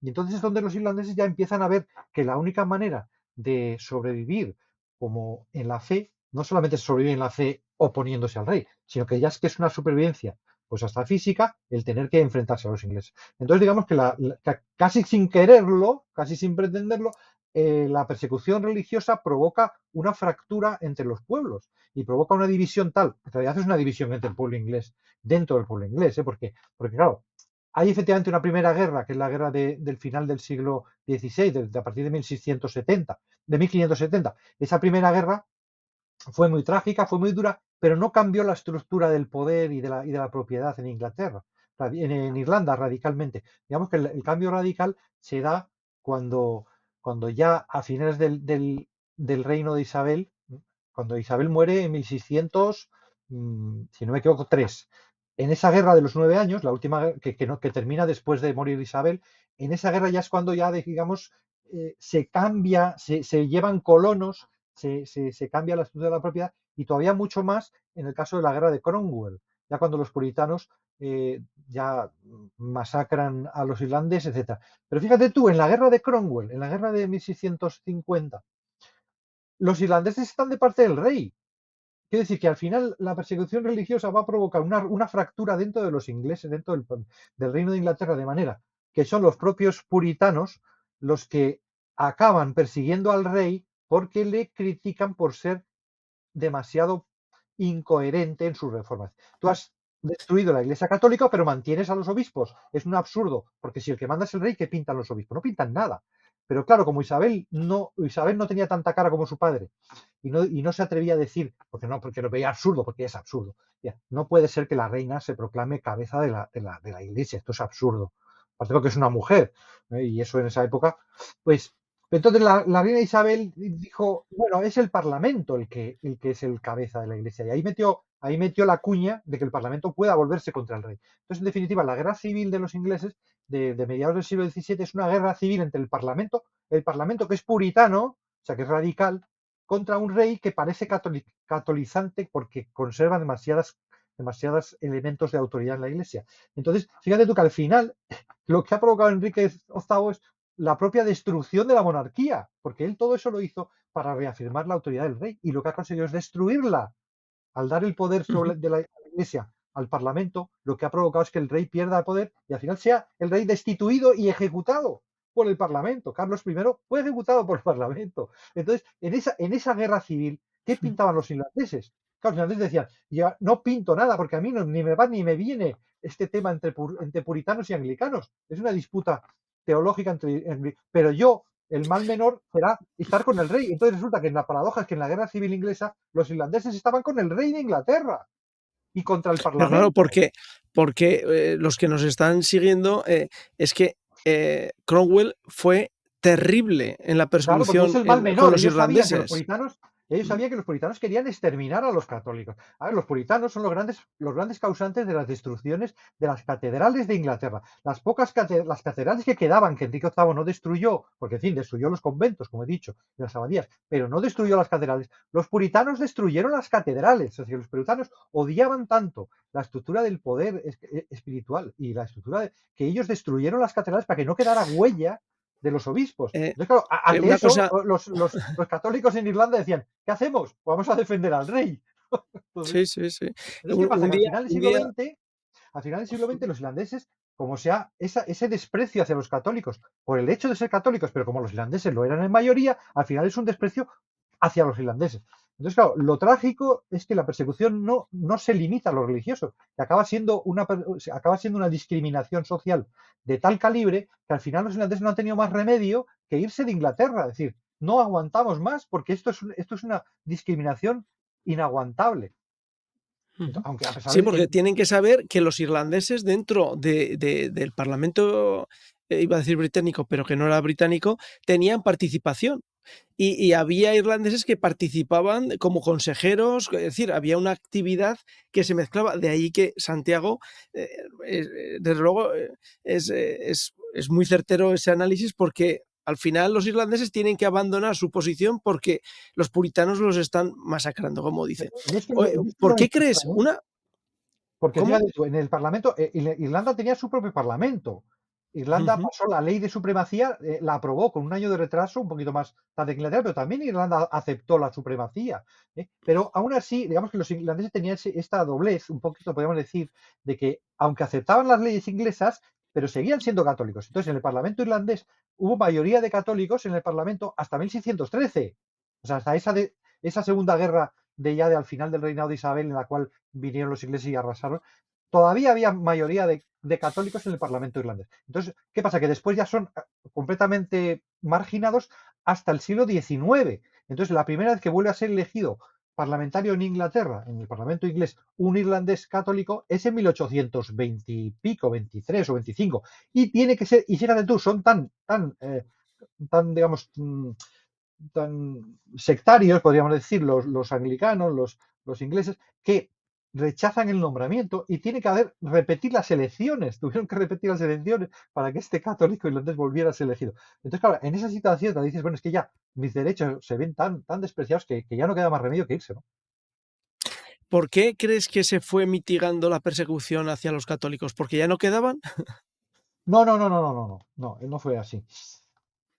Y entonces es donde los irlandeses ya empiezan a ver que la única manera de sobrevivir como en la fe, no solamente sobrevivir en la fe oponiéndose al rey, sino que ya es que es una supervivencia, pues hasta física, el tener que enfrentarse a los ingleses. Entonces digamos que casi sin quererlo, casi sin pretenderlo, la persecución religiosa provoca una fractura entre los pueblos y provoca una división tal, en realidad es una división entre el pueblo inglés, dentro del pueblo inglés, porque claro, hay efectivamente una primera guerra, que es la guerra del final del siglo XVI, a partir de 1670, de 1570. Esa primera guerra fue muy trágica, fue muy dura, pero no cambió la estructura del poder y de la propiedad en Inglaterra, en Irlanda radicalmente. Digamos que el cambio radical se da cuando ya a finales del reino de Isabel, cuando Isabel muere en 1600, si no me equivoco, 3. En esa guerra de los 9 años, la última que termina después de morir Isabel, en esa guerra ya es cuando ya, digamos, se cambia, se llevan colonos, se cambia la estructura de la propiedad y todavía mucho más en el caso de la guerra de Cromwell, ya cuando los puritanos ya masacran a los irlandeses, etcétera. Pero fíjate tú, en la guerra de Cromwell, en la guerra de 1650, los irlandeses están de parte del rey. Quiere decir que al final la persecución religiosa va a provocar una fractura dentro de los ingleses, dentro del Reino de Inglaterra, de manera que son los propios puritanos los que acaban persiguiendo al rey porque le critican por ser demasiado incoherente en sus reformas. Tú has destruido la Iglesia Católica, pero mantienes a los obispos. Es un absurdo, porque si el que manda es el rey, ¿qué pintan los obispos? No pintan nada. Pero claro, como Isabel no tenía tanta cara como su padre y no se atrevía a decir, porque lo veía absurdo, porque es absurdo. Ya, no puede ser que la reina se proclame cabeza de la Iglesia, esto es absurdo. Aparte porque es una mujer, y eso en esa época, pues entonces la reina Isabel dijo, bueno, es el Parlamento el que es el cabeza de la Iglesia. Y ahí metió la cuña de que el Parlamento pueda volverse contra el rey. Entonces, en definitiva, la guerra civil de los ingleses de mediados del siglo XVII es una guerra civil entre el Parlamento que es puritano, o sea, que es radical, contra un rey que parece catolizante porque conserva demasiados elementos de autoridad en la Iglesia. Entonces, fíjate tú que al final lo que ha provocado Enrique VIII es la propia destrucción de la monarquía, porque él todo eso lo hizo para reafirmar la autoridad del rey y lo que ha conseguido es destruirla. Al dar el poder Ujú. de la Iglesia al Parlamento, lo que ha provocado es que el rey pierda el poder y al final sea el rey destituido y ejecutado por el Parlamento. Carlos I fue ejecutado por el Parlamento. Entonces, en esa guerra civil, ¿qué pintaban los irlandeses? Claro, los irlandeses decían, ya no pinto nada porque a mí no, ni me va ni me viene este tema entre puritanos y anglicanos. Es una disputa teológica pero yo el mal menor será estar con el rey. Entonces resulta que en la paradoja es que en la guerra civil inglesa los irlandeses estaban con el rey de Inglaterra y contra el Pero claro, Parlamento. porque los que nos están siguiendo, es que Cromwell fue terrible en la Claro, porque es persecución el mal con menor. los irlandeses. Ellos sabían que los puritanos querían exterminar a los católicos. A ver, los puritanos son los grandes causantes de las destrucciones de las catedrales de Inglaterra. Las catedrales que quedaban, que Enrique VIII no destruyó, porque en fin, destruyó los conventos, como he dicho, y las abadías, pero no destruyó las catedrales. Los puritanos destruyeron las catedrales. Es decir, los puritanos odiaban tanto la estructura del poder espiritual y la estructura que ellos destruyeron las catedrales para que no quedara huella de los obispos. Eh, Entonces, claro, ante una eso, cosa, los católicos en Irlanda decían, ¿qué hacemos? Vamos a defender al rey. Entonces, sí, sí, sí. ¿qué pasa? Que Un día, al final del siglo XX, los irlandeses, como sea ese desprecio hacia los católicos por el hecho de ser católicos, pero como los irlandeses lo eran en mayoría, al final es un desprecio hacia los irlandeses. Entonces, claro, lo trágico es que la persecución no se limita a los religiosos, que acaba siendo una discriminación social de tal calibre que al final los irlandeses no han tenido más remedio que irse de Inglaterra. Es decir, no aguantamos más porque esto es una discriminación inaguantable. ujú. Aunque a pesar Sí, de, porque tienen que saber que los irlandeses dentro del Parlamento, iba a decir británico, pero que no era británico, tenían participación. Y había irlandeses que participaban como consejeros, es decir, había una actividad que se mezclaba. De ahí que Santiago, eh, desde luego, es muy certero ese análisis porque al final los irlandeses tienen que abandonar su posición porque los puritanos los están masacrando, como dicen. no es que, no es que ¿Por lo qué crees? insistan, ¿eh? Porque ¿Cómo? fíjate tú, en el Parlamento, Irlanda tenía su propio Parlamento. Irlanda Ujú. pasó la ley de supremacía, la aprobó con un año de retraso, un poquito más tarde que Inglaterra, pero también Irlanda aceptó la supremacía. Pero aún así, digamos que los irlandeses tenían esta doblez, un poquito podríamos decir, de que aunque aceptaban las leyes inglesas, pero seguían siendo católicos. Entonces, en el Parlamento irlandés hubo mayoría de católicos en el Parlamento hasta 1613. O sea, hasta esa segunda guerra de al final del reinado de Isabel, en la cual vinieron los ingleses y arrasaron, todavía había mayoría de católicos en el Parlamento irlandés. Entonces, ¿qué pasa? Que después ya son completamente marginados hasta el siglo XIX. Entonces, la primera vez que vuelve a ser elegido parlamentario en Inglaterra, en el Parlamento inglés, un irlandés católico, es en 1820 y pico, 23 o 25. Y tiene que ser, y fíjate tú, son tan digamos, tan sectarios, podríamos decir, los anglicanos, los ingleses, que rechazan el nombramiento y tiene que repetir las elecciones. Tuvieron que repetir las elecciones para que este católico irlandés volviera a ser elegido. Entonces, claro, en esa situación te dices, bueno, es que ya mis derechos se ven tan despreciados que ya no queda más remedio que irse, ¿no? ¿Por qué crees que se fue mitigando la persecución hacia los católicos? ¿Porque ya no quedaban? No, no, no, no, no, no, no, no fue así.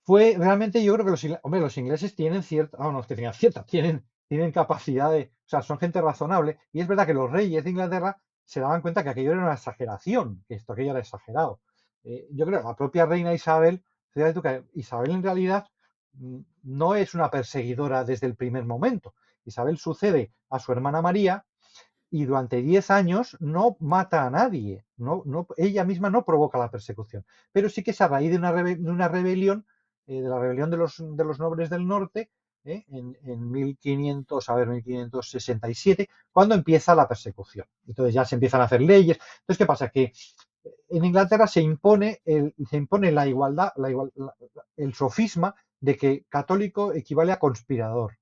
Fue realmente, yo creo que hombre, los ingleses tienen cierta, no, es que tengan cierta, tienen capacidad o sea, son gente razonable, y es verdad que los reyes de Inglaterra se daban cuenta que aquello era una exageración, que aquello era exagerado. Yo creo que la propia reina Isabel, fíjate tú que Isabel en realidad no es una perseguidora desde el primer momento. Isabel sucede a su hermana María y durante 10 años no mata a nadie, ella misma no provoca la persecución, pero sí que es a raíz de una rebelión, de la rebelión de los nobles del norte, en 1500, a ver, 1567, cuando empieza la persecución. Entonces ya se empiezan a hacer leyes. Entonces, ¿qué pasa? Que en Inglaterra se impone la igualdad, el sofisma de que católico equivale a conspirador.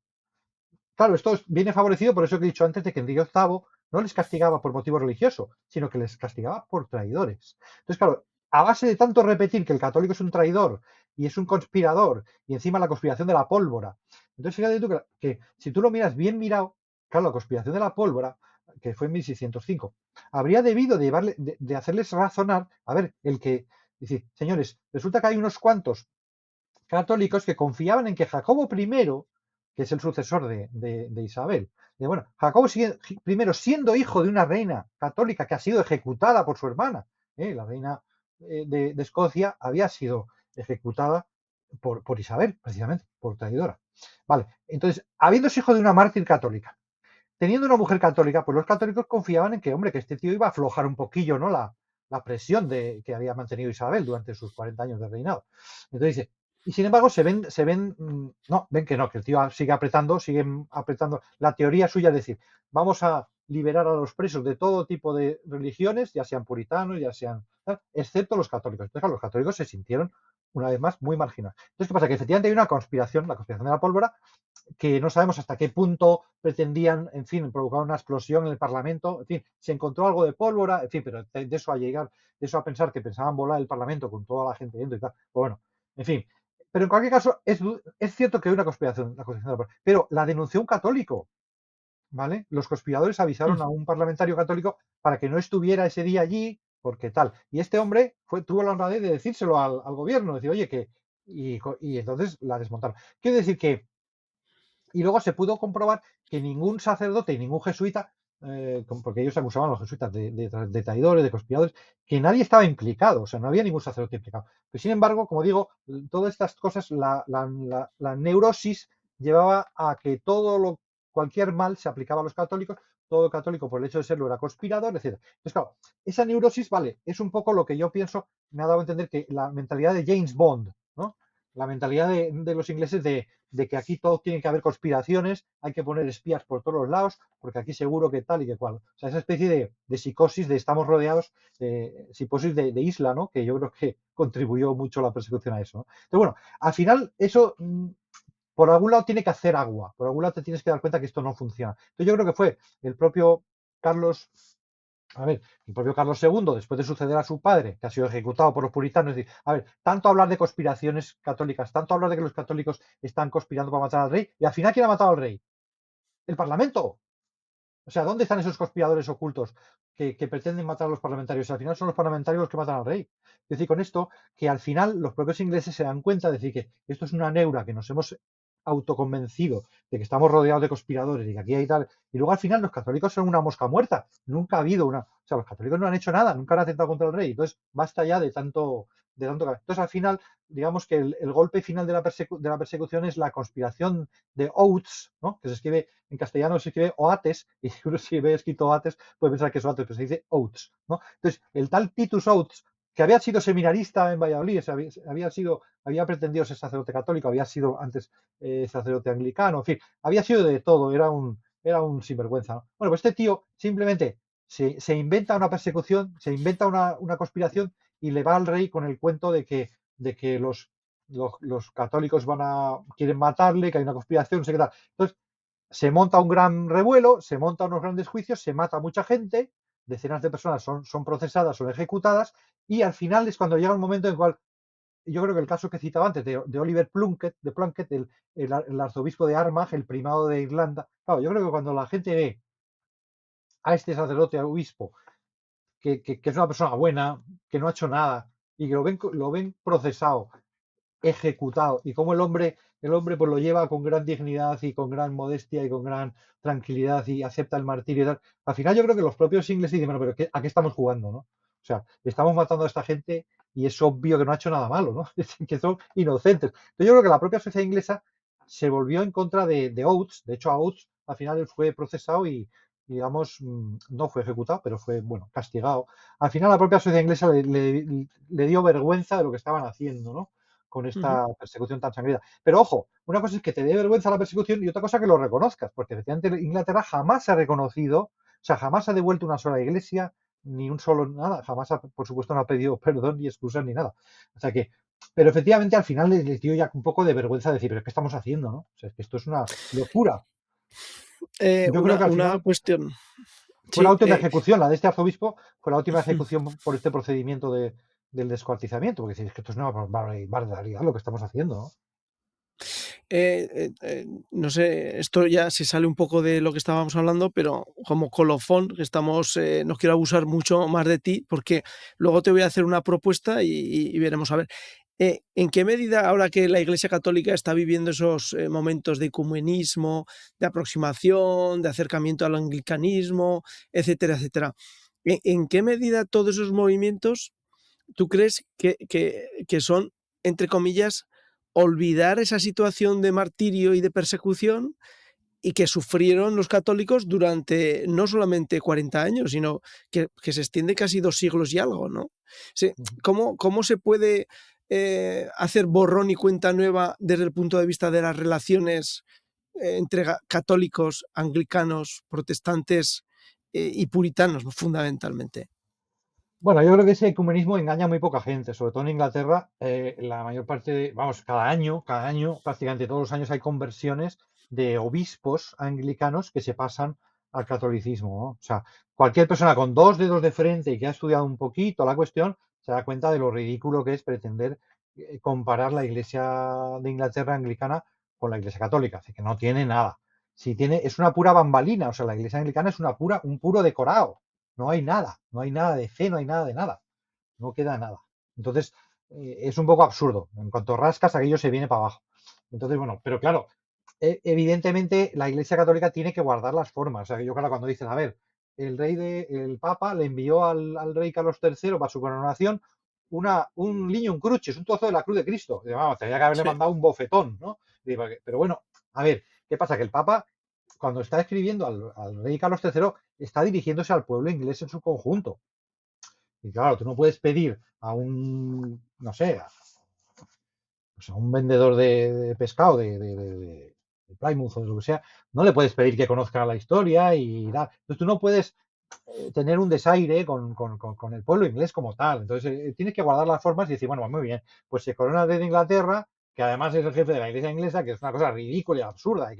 Claro, esto viene favorecido por eso que he dicho antes de que Enrique VIII no les castigaba por motivo religioso, sino que les castigaba por traidores. Entonces, claro, a base de tanto repetir que el católico es un traidor y es un conspirador y encima la conspiración de la pólvora. Entonces, fíjate tú que si tú lo miras bien mirado, claro, la conspiración de la pólvora, que fue en 1605, habría debido de, de hacerles razonar, a ver, decir, señores, resulta que hay unos cuantos católicos que confiaban en que Jacobo I, que es el sucesor de Isabel, bueno, Jacobo I, siendo hijo de una reina católica que ha sido ejecutada por su hermana, la reina de Escocia había sido ejecutada por Isabel, precisamente, por traidora. Vale, entonces, habiéndose hijo de una mártir católica, teniendo una mujer católica, pues los católicos confiaban en que, hombre, que este tío iba a aflojar un poquillo, ¿no? La presión que había mantenido Isabel durante sus 40 años de reinado. Entonces dice, y sin embargo ven que no, que el tío siguen apretando. La teoría suya es decir, vamos a liberar a los presos de todo tipo de religiones, ya sean puritanos, ya sean, excepto los católicos. Entonces, claro, los católicos se sintieron, una vez más, muy marginados. Entonces, ¿qué pasa? Que efectivamente hay una conspiración, la conspiración de la pólvora, que no sabemos hasta qué punto pretendían, en fin, provocar una explosión en el Parlamento, en fin, se encontró algo de pólvora, en fin, pero de eso a llegar, de eso a pensar que pensaban volar el Parlamento con toda la gente dentro y tal, pues bueno, en fin. Pero en cualquier caso, es cierto que hay una conspiración, pero la denunció un católico, ¿vale? Los conspiradores avisaron a un parlamentario católico para que no estuviera ese día allí, porque tal. Y este hombre tuvo la honradez de decírselo al gobierno, decir, oye, que. Y entonces la desmontaron. Quiero decir que y luego se pudo comprobar que ningún sacerdote y ningún jesuita, porque ellos acusaban a los jesuitas de traidores, de conspiradores, que nadie estaba implicado, o sea, no había ningún sacerdote implicado. Pero sin embargo, como digo, todas estas cosas, la neurosis llevaba a que cualquier mal se aplicaba a los católicos, todo católico por el hecho de serlo era conspirador, etc. Entonces, claro, esa neurosis, vale, es un poco lo que yo pienso, me ha dado a entender que la mentalidad de James Bond, ¿no? La mentalidad de los ingleses de que aquí todo tiene que haber conspiraciones, hay que poner espías por todos los lados, porque aquí seguro que tal y que cual. O sea, esa especie de psicosis de estamos rodeados, psicosis de isla, ¿no? Que yo creo que contribuyó mucho a la persecución a eso, ¿no? Entonces, bueno, al final eso por algún lado tiene que hacer agua, por algún lado te tienes que dar cuenta que esto no funciona. Entonces yo creo que fue el propio Carlos a ver, el propio Carlos II, después de suceder a su padre, que ha sido ejecutado por los puritanos, es decir, a ver, tanto hablar de conspiraciones católicas, tanto hablar de que los católicos están conspirando para matar al rey, y al final, ¿quién ha matado al rey? El Parlamento. O sea, ¿dónde están esos conspiradores ocultos que pretenden matar a los parlamentarios? Al final son los parlamentarios los que matan al rey. Es decir, con esto, que al final los propios ingleses se dan cuenta de decir que esto es una neura, que nos hemos autoconvencido de que estamos rodeados de conspiradores y que aquí hay tal. Y luego al final los católicos son una mosca muerta. Nunca ha habido una. O sea, los católicos no han hecho nada, nunca han atentado contra el rey. Entonces, basta ya de tanto. Entonces, al final, digamos que el golpe final de la persecución es la conspiración de Oates, ¿no? Que se escribe en castellano, se escribe Oates, y uno si ve escrito Oates puede pensar que es Oates, pero se dice Oates, ¿no? Entonces, el tal Titus Oates, que había sido seminarista en Valladolid, había pretendido ser sacerdote católico, había sido antes sacerdote anglicano, en fin, había sido de todo, era un sinvergüenza, ¿no? Bueno, pues este tío simplemente se inventa una persecución, se inventa una conspiración y le va al rey con el cuento de que los católicos quieren matarle, que hay una conspiración, no sé qué tal. Entonces, se monta un gran revuelo, se montan unos grandes juicios, se mata a mucha gente, decenas de personas son procesadas, son ejecutadas, y al final es cuando llega un momento en el cual, yo creo que el caso que citaba antes de Oliver Plunkett, el arzobispo de Armagh, el primado de Irlanda, claro, yo creo que cuando la gente ve a este sacerdote, obispo, que es una persona buena, que no ha hecho nada, y que lo ven procesado, ejecutado, y cómo el hombre pues lo lleva con gran dignidad y con gran modestia y con gran tranquilidad y acepta el martirio y tal. Al final yo creo que los propios ingleses dicen, bueno, pero ¿a qué estamos jugando, no? O sea, estamos matando a esta gente y es obvio que no ha hecho nada malo, ¿no? Que son inocentes. Entonces yo creo que la propia sociedad inglesa se volvió en contra de Oates. De hecho, a Oates al final él fue procesado y, digamos, no fue ejecutado, pero fue, bueno, castigado. Al final la propia sociedad inglesa le dio vergüenza de lo que estaban haciendo, ¿no? Con Ujú. esta persecución tan sangrienta. Pero ojo, una cosa es que te dé vergüenza la persecución y otra cosa que lo reconozcas, porque efectivamente Inglaterra jamás se ha reconocido, o sea, jamás ha devuelto una sola iglesia, ni un solo nada, jamás, por supuesto, no ha pedido perdón ni excusas ni nada. O sea que, pero efectivamente al final les dio ya un poco de vergüenza decir, pero ¿qué estamos haciendo, no? O sea, es que esto es una locura. Yo creo que al Una final cuestión. fue la Sí, última ejecución, la de este arzobispo, fue la última ejecución por este procedimiento del descuartizamiento, porque es que esto es una barbaridad lo que estamos haciendo, ¿no? no sé, esto ya se sale un poco de lo que estábamos hablando, pero como colofón, que estamos, no quiero abusar mucho más de ti, porque luego te voy a hacer una propuesta y veremos a ver. ¿En qué medida, ahora que la Iglesia Católica está viviendo esos momentos de ecumenismo, de aproximación, de acercamiento al anglicanismo, etcétera, etcétera? ¿En qué medida todos esos movimientos tú crees que son, entre comillas, olvidar esa situación de martirio y de persecución y que sufrieron los católicos durante no solamente 40 años, sino que se extiende casi 2 siglos y algo, ¿no? Sí, Ujú. ¿cómo se puede hacer borrón y cuenta nueva desde el punto de vista de las relaciones entre católicos, anglicanos, protestantes y puritanos, fundamentalmente? Bueno, yo creo que ese ecumenismo engaña a muy poca gente, sobre todo en Inglaterra. La mayor parte vamos, cada año, prácticamente todos los años hay conversiones de obispos anglicanos que se pasan al catolicismo, ¿no? O sea, cualquier persona con dos dedos de frente y que ha estudiado un poquito la cuestión se da cuenta de lo ridículo que es pretender comparar la Iglesia de Inglaterra anglicana con la Iglesia católica, así que no tiene nada. Si tiene, es una pura bambalina, o sea, la Iglesia anglicana es un puro decorado, no hay nada de fe, no hay nada de nada, no queda nada. Entonces, es un poco absurdo. En cuanto rascas, aquello se viene para abajo. Entonces, bueno, pero claro, evidentemente la Iglesia Católica tiene que guardar las formas. O sea, que yo, claro, cuando dicen, a ver, el Papa le envió al rey Carlos III para su coronación un lignum crucis, un trozo de la cruz de Cristo. Y, vamos, tenía que haberle Sí. mandado un bofetón, ¿no? Pero bueno, a ver, ¿qué pasa? Que el Papa, cuando está escribiendo al rey Carlos III, está dirigiéndose al pueblo inglés en su conjunto. Y claro, tú no puedes pedir a no sé, pues a un vendedor de pescado de Plymouth o de lo que sea, no le puedes pedir que conozca la historia y tal. Entonces tú no puedes tener un desaire con el pueblo inglés como tal. Entonces tienes que guardar las formas y decir, bueno, muy bien, pues se corona desde Inglaterra, que además es el jefe de la iglesia inglesa, que es una cosa ridícula y absurda, y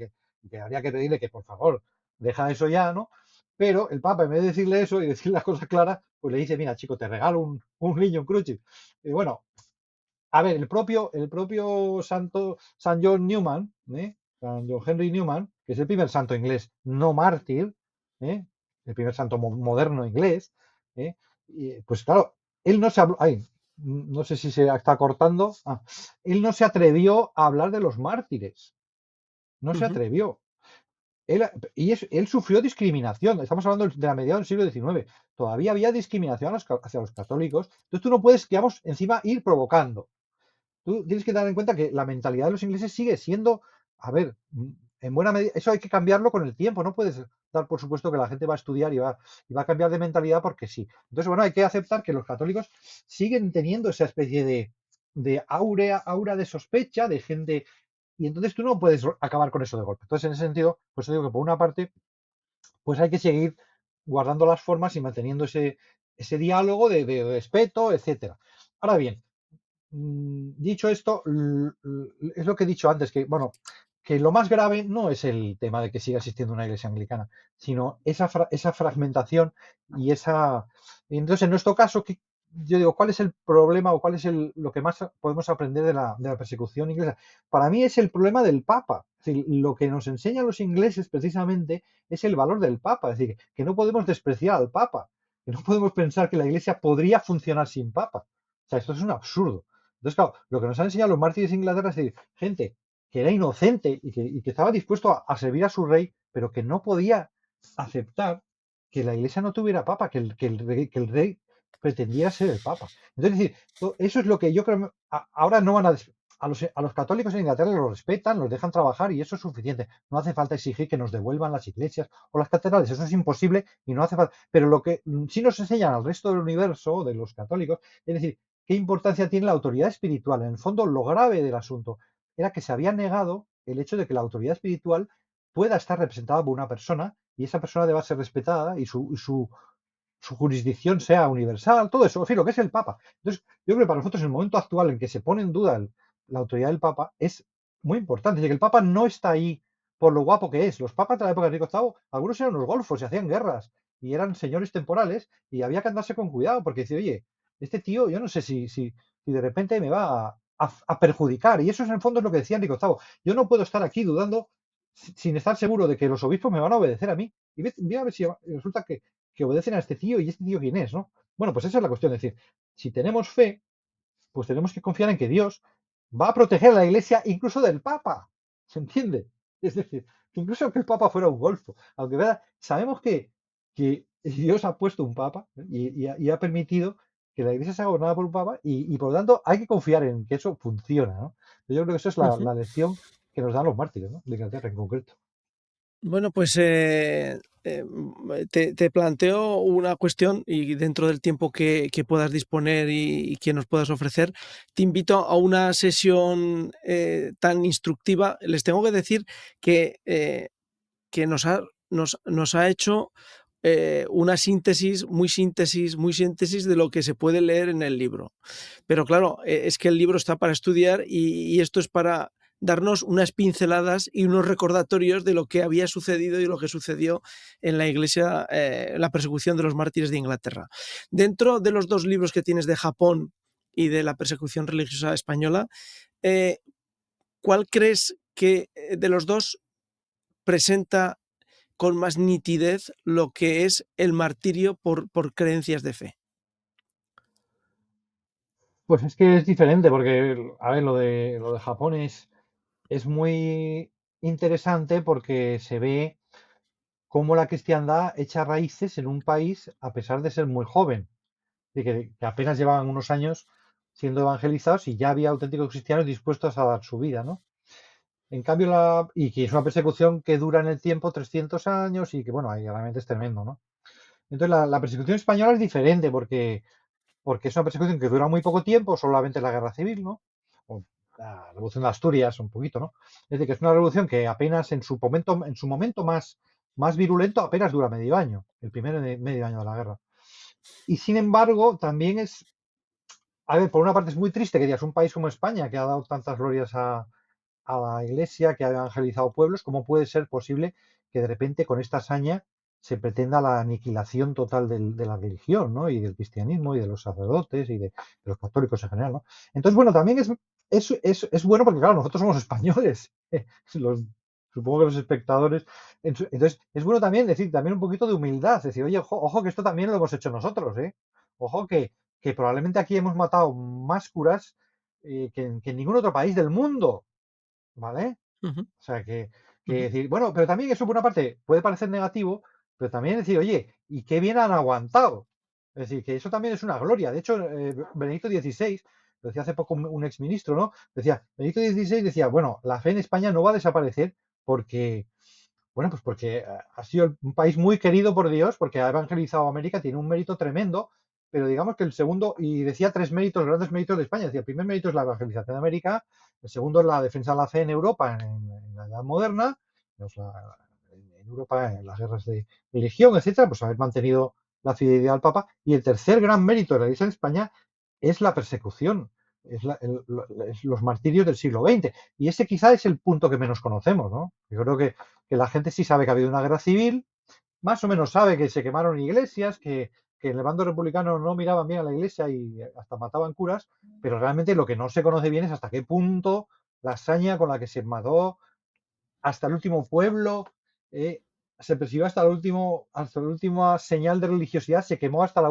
que habría que pedirle que, por favor, deja eso ya, ¿no? Pero el Papa, en vez de decirle eso y decir las cosas claras, pues le dice, mira, chico, te regalo un niño, un crucis. Y bueno, a ver, el propio santo San John Newman, San John Henry Newman, que es el primer santo inglés no mártir, ¿eh? El primer santo moderno inglés, ¿eh? Pues claro, él no se habló, ay, no sé si se está cortando, él no se atrevió a hablar de los mártires, no se Ujú. atrevió. Él sufrió discriminación, estamos hablando de la mediados del siglo XIX, todavía había discriminación hacia los católicos, entonces tú no puedes, digamos, encima ir provocando. Tú tienes que dar en cuenta que la mentalidad de los ingleses sigue siendo, a ver, en buena medida, eso hay que cambiarlo con el tiempo, no puedes dar por supuesto que la gente va a estudiar y va a cambiar de mentalidad porque sí. Entonces, bueno, hay que aceptar que los católicos siguen teniendo esa especie de aura de sospecha, de gente, y entonces tú no puedes acabar con eso de golpe. Entonces, en ese sentido, pues digo que por una parte, pues hay que seguir guardando las formas y manteniendo ese diálogo de respeto, etcétera. Ahora bien, dicho esto, es lo que he dicho antes, que bueno, que lo más grave no es el tema de que siga existiendo una iglesia anglicana, sino esa fragmentación y esa. Entonces, en nuestro caso, yo digo, ¿cuál es el problema o cuál es lo que más podemos aprender de la persecución inglesa? Para mí es el problema del Papa. Es decir, lo que nos enseñan los ingleses precisamente es el valor del Papa. Es decir, que no podemos despreciar al Papa, que no podemos pensar que la iglesia podría funcionar sin Papa. O sea, esto es un absurdo. Entonces, claro, lo que nos han enseñado los mártires de Inglaterra es decir, gente que era inocente y que estaba dispuesto a servir a su rey, pero que no podía aceptar que la iglesia no tuviera papa, que el rey pretendiera ser el papa. Entonces, es decir, eso es lo que yo creo, ahora no van a, a los católicos en Inglaterra los respetan, los dejan trabajar y eso es suficiente. No hace falta exigir que nos devuelvan las iglesias o las catedrales, eso es imposible y no hace falta. Pero lo que sí nos enseñan al resto del universo, de los católicos, es decir, qué importancia tiene la autoridad espiritual. En el fondo, lo grave del asunto era que se había negado el hecho de que la autoridad espiritual pueda estar representada por una persona y esa persona deba ser respetada y su jurisdicción sea universal, todo eso, en fin, lo que es el Papa. Entonces, yo creo que para nosotros en el momento actual en que se pone en duda la autoridad del Papa es muy importante. Es decir, que el Papa no está ahí por lo guapo que es. Los papas de la época de Enrique VIII, algunos eran unos golfos y hacían guerras y eran señores temporales y había que andarse con cuidado porque decir, oye, este tío, yo no sé si de repente me va a perjudicar. Y eso en el fondo es lo que decía Enrique VIII. Yo no puedo estar aquí dudando sin estar seguro de que los obispos me van a obedecer a mí. Y voy a ver si resulta que obedecen a este tío y este tío quién es, ¿no? Bueno, pues esa es la cuestión. Es decir, si tenemos fe, pues tenemos que confiar en que Dios va a proteger a la Iglesia incluso del Papa. ¿Se entiende? Es decir, que incluso que el Papa fuera un golfo, aunque ¿verdad? Sabemos que Dios ha puesto un Papa y ha permitido que la Iglesia sea gobernada por un Papa y por lo tanto hay que confiar en que eso funciona, ¿no? Yo creo que eso es Ujú. la lección que nos dan los mártires, ¿no? De Inglaterra en concreto. Bueno, pues te planteo una cuestión y dentro del tiempo que puedas disponer y que nos puedas ofrecer, te invito a una sesión tan instructiva. Les tengo que decir que nos ha hecho una muy síntesis de lo que se puede leer en el libro. Pero claro, es que el libro está para estudiar y esto es para darnos unas pinceladas y unos recordatorios de lo que había sucedido y lo que sucedió en la iglesia, la persecución de los mártires de Inglaterra. Dentro de los dos libros que tienes de Japón y de la persecución religiosa española, eh, ¿cuál crees que de los dos presenta con más nitidez lo que es el martirio por creencias de fe? Pues es que es diferente, porque, a ver, lo de Japón es muy interesante porque se ve cómo la cristiandad echa raíces en un país a pesar de ser muy joven, de que apenas llevaban unos años siendo evangelizados y ya había auténticos cristianos dispuestos a dar su vida, ¿no? En cambio, y que es una persecución que dura en el tiempo 300 años y que, bueno, ahí realmente es tremendo, ¿no? Entonces, la persecución española es diferente porque es una persecución que dura muy poco tiempo, solamente la guerra civil, ¿no? O la revolución de Asturias, un poquito, ¿no? Es decir, que es una revolución que apenas en su momento más virulento, apenas dura medio año, el primer medio año de la guerra. Y sin embargo, también a ver, por una parte es muy triste que digas un país como España, que ha dado tantas glorias a la Iglesia, que ha evangelizado pueblos, ¿cómo puede ser posible que de repente con esta hazaña se pretenda la aniquilación total de la religión, ¿no? Y del cristianismo y de los sacerdotes y de los católicos en general, ¿no? Entonces, bueno, también es bueno porque, claro, nosotros somos españoles, los, supongo que los espectadores. Entonces, es bueno también decir también un poquito de humildad, decir, oye, ojo, ojo que esto también lo hemos hecho nosotros, ¿eh? Ojo que probablemente aquí hemos matado más curas que en ningún otro país del mundo, ¿vale? Ujú, O sea, que ujú. decir, bueno, pero también eso por una parte puede parecer negativo, pero también decir, oye, ¿y qué bien han aguantado? Es decir, que eso también es una gloria. De hecho, Benedicto XVI, lo decía hace poco un exministro, ¿no? Decía, Benedicto XVI decía, bueno, la fe en España no va a desaparecer porque, bueno, pues porque ha sido un país muy querido por Dios, porque ha evangelizado a América, tiene un mérito tremendo, pero digamos que el segundo, y decía tres méritos, grandes méritos de España, decía, el primer mérito es la evangelización de América, el segundo es la defensa de la fe en Europa en la Edad Moderna, pues en Europa en las guerras de religión, etcétera, pues haber mantenido la fidelidad al Papa, y el tercer gran mérito de la Iglesia en España es la persecución, es los martirios del siglo XX. Y ese quizá es el punto que menos conocemos, ¿no? Yo creo que la gente sí sabe que ha habido una guerra civil, más o menos sabe que se quemaron iglesias, que en el bando republicano no miraban bien a la iglesia y hasta mataban curas, pero realmente lo que no se conoce bien es hasta qué punto la hazaña con la que se mató hasta el último pueblo, eh, se persiguió hasta la última señal de religiosidad, se quemó hasta el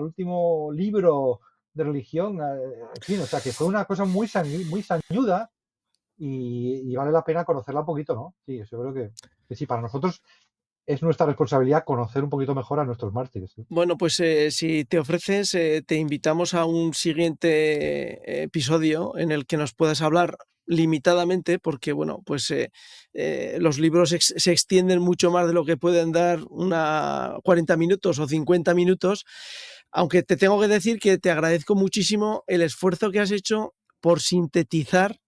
último libro de religión, en fin, o sea que fue una cosa muy sañuda y vale la pena conocerla un poquito, ¿no? Sí, yo creo que sí, para nosotros es nuestra responsabilidad conocer un poquito mejor a nuestros mártires, ¿sí? Bueno, pues si te ofreces, te invitamos a un siguiente episodio en el que nos puedas hablar limitadamente, porque bueno, pues los libros se extienden mucho más de lo que pueden dar 40 minutos o 50 minutos, aunque te tengo que decir que te agradezco muchísimo el esfuerzo que has hecho por sintetizar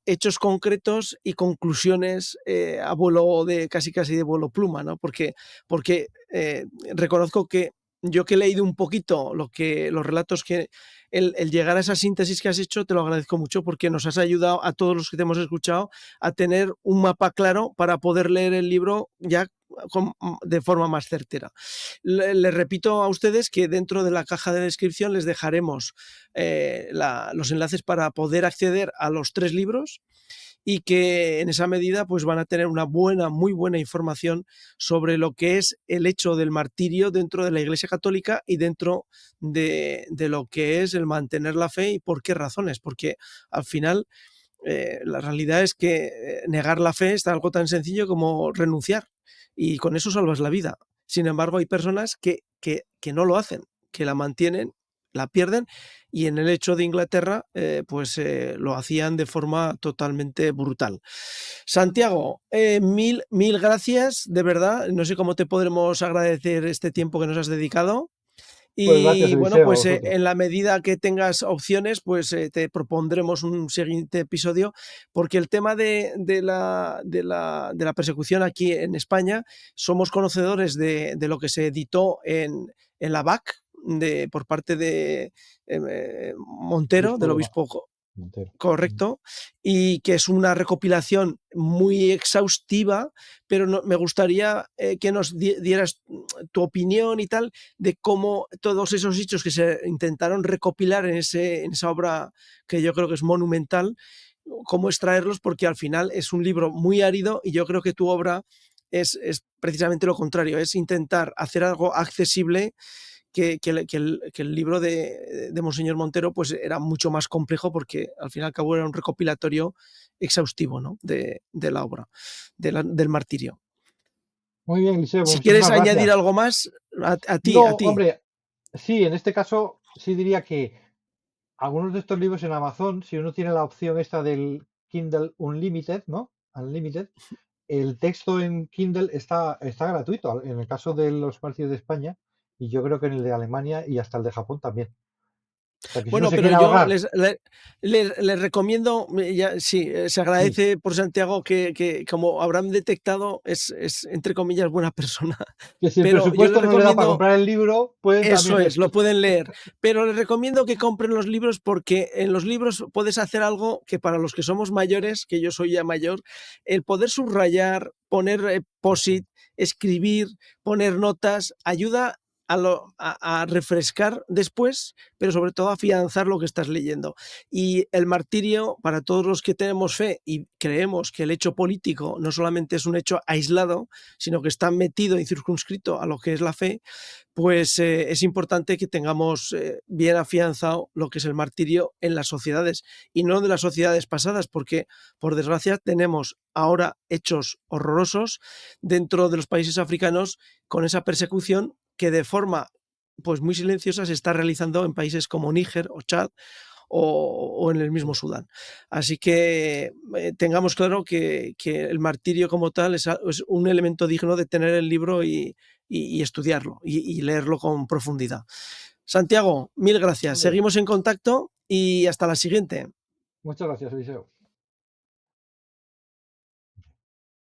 hechos concretos y conclusiones a vuelo de casi de vuelo pluma, ¿no? Porque reconozco que yo que he leído un poquito los relatos que el llegar a esa síntesis que has hecho, te lo agradezco mucho porque nos has ayudado a todos los que te hemos escuchado a tener un mapa claro para poder leer el libro ya de forma más certera. Les repito a ustedes que dentro de la caja de descripción les dejaremos los enlaces para poder acceder a los 3 libros y que en esa medida pues van a tener una muy buena información sobre lo que es el hecho del martirio dentro de la Iglesia Católica y dentro de lo que es el mantener la fe y por qué razones, porque al final la realidad es que negar la fe es algo tan sencillo como renunciar y con eso salvas la vida. Sin embargo, hay personas que no lo hacen, que la mantienen, la pierden y en el hecho de Inglaterra lo hacían de forma totalmente brutal. Santiago, mil gracias, de verdad. No sé cómo te podremos agradecer este tiempo que nos has dedicado. Pues gracias, Y bueno, Eliseo, a pues vosotros. en la medida que tengas opciones, pues te propondremos un siguiente episodio, porque el tema de la persecución aquí en España, somos conocedores de lo que se editó en la BAC por parte de Montero, Obispo del de obispo Montero. correcto, y que es una recopilación muy exhaustiva, pero me gustaría que nos dieras tu opinión y tal de cómo todos esos hechos que se intentaron recopilar en esa obra que yo creo que es monumental, cómo extraerlos, porque al final es un libro muy árido y yo creo que tu obra es precisamente lo contrario, es intentar hacer algo accesible que el libro de Monseñor Montero pues era mucho más complejo porque al fin y al cabo era un recopilatorio exhaustivo, ¿no? de la obra, del martirio. Muy bien, Eliseo, Si quieres muchísimas añadir gracias. algo más, No, a ti. hombre, sí, en este caso sí diría que algunos de estos libros en Amazon, si uno tiene la opción esta del Kindle Unlimited, ¿no? Unlimited, el texto en Kindle está gratuito, en el caso de los partidos de España, y yo creo que en el de Alemania y hasta el de Japón también. O sea que si uno Bueno, se pero quiere yo ahorrar, les recomiendo, sí, se sí, agradece por Santiago que como habrán detectado, es entre comillas buena persona, que si el pero yo les presupuesto no le da para recomiendo. comprar el libro, pueden también Eso leer. es, lo pueden leer, pero les recomiendo que compren los libros porque en los libros puedes hacer algo que para los que somos mayores, que yo soy ya mayor, el poder subrayar, poner post-it, escribir, poner notas, ayuda a refrescar después, pero sobre todo a afianzar lo que estás leyendo. Y el martirio, para todos los que tenemos fe y creemos que el hecho político no solamente es un hecho aislado, sino que está metido y circunscrito a lo que es la fe, pues es importante que tengamos bien afianzado lo que es el martirio en las sociedades y no de las sociedades pasadas, porque por desgracia tenemos ahora hechos horrorosos dentro de los países africanos con esa persecución que de forma pues muy silenciosa se está realizando en países como Níger o Chad o en el mismo Sudán. Así que tengamos claro que el martirio como tal es un elemento digno de tener el libro y estudiarlo y leerlo con profundidad. Santiago, mil gracias. Muy bien. Seguimos en contacto y hasta la siguiente. Muchas gracias, Eliseo.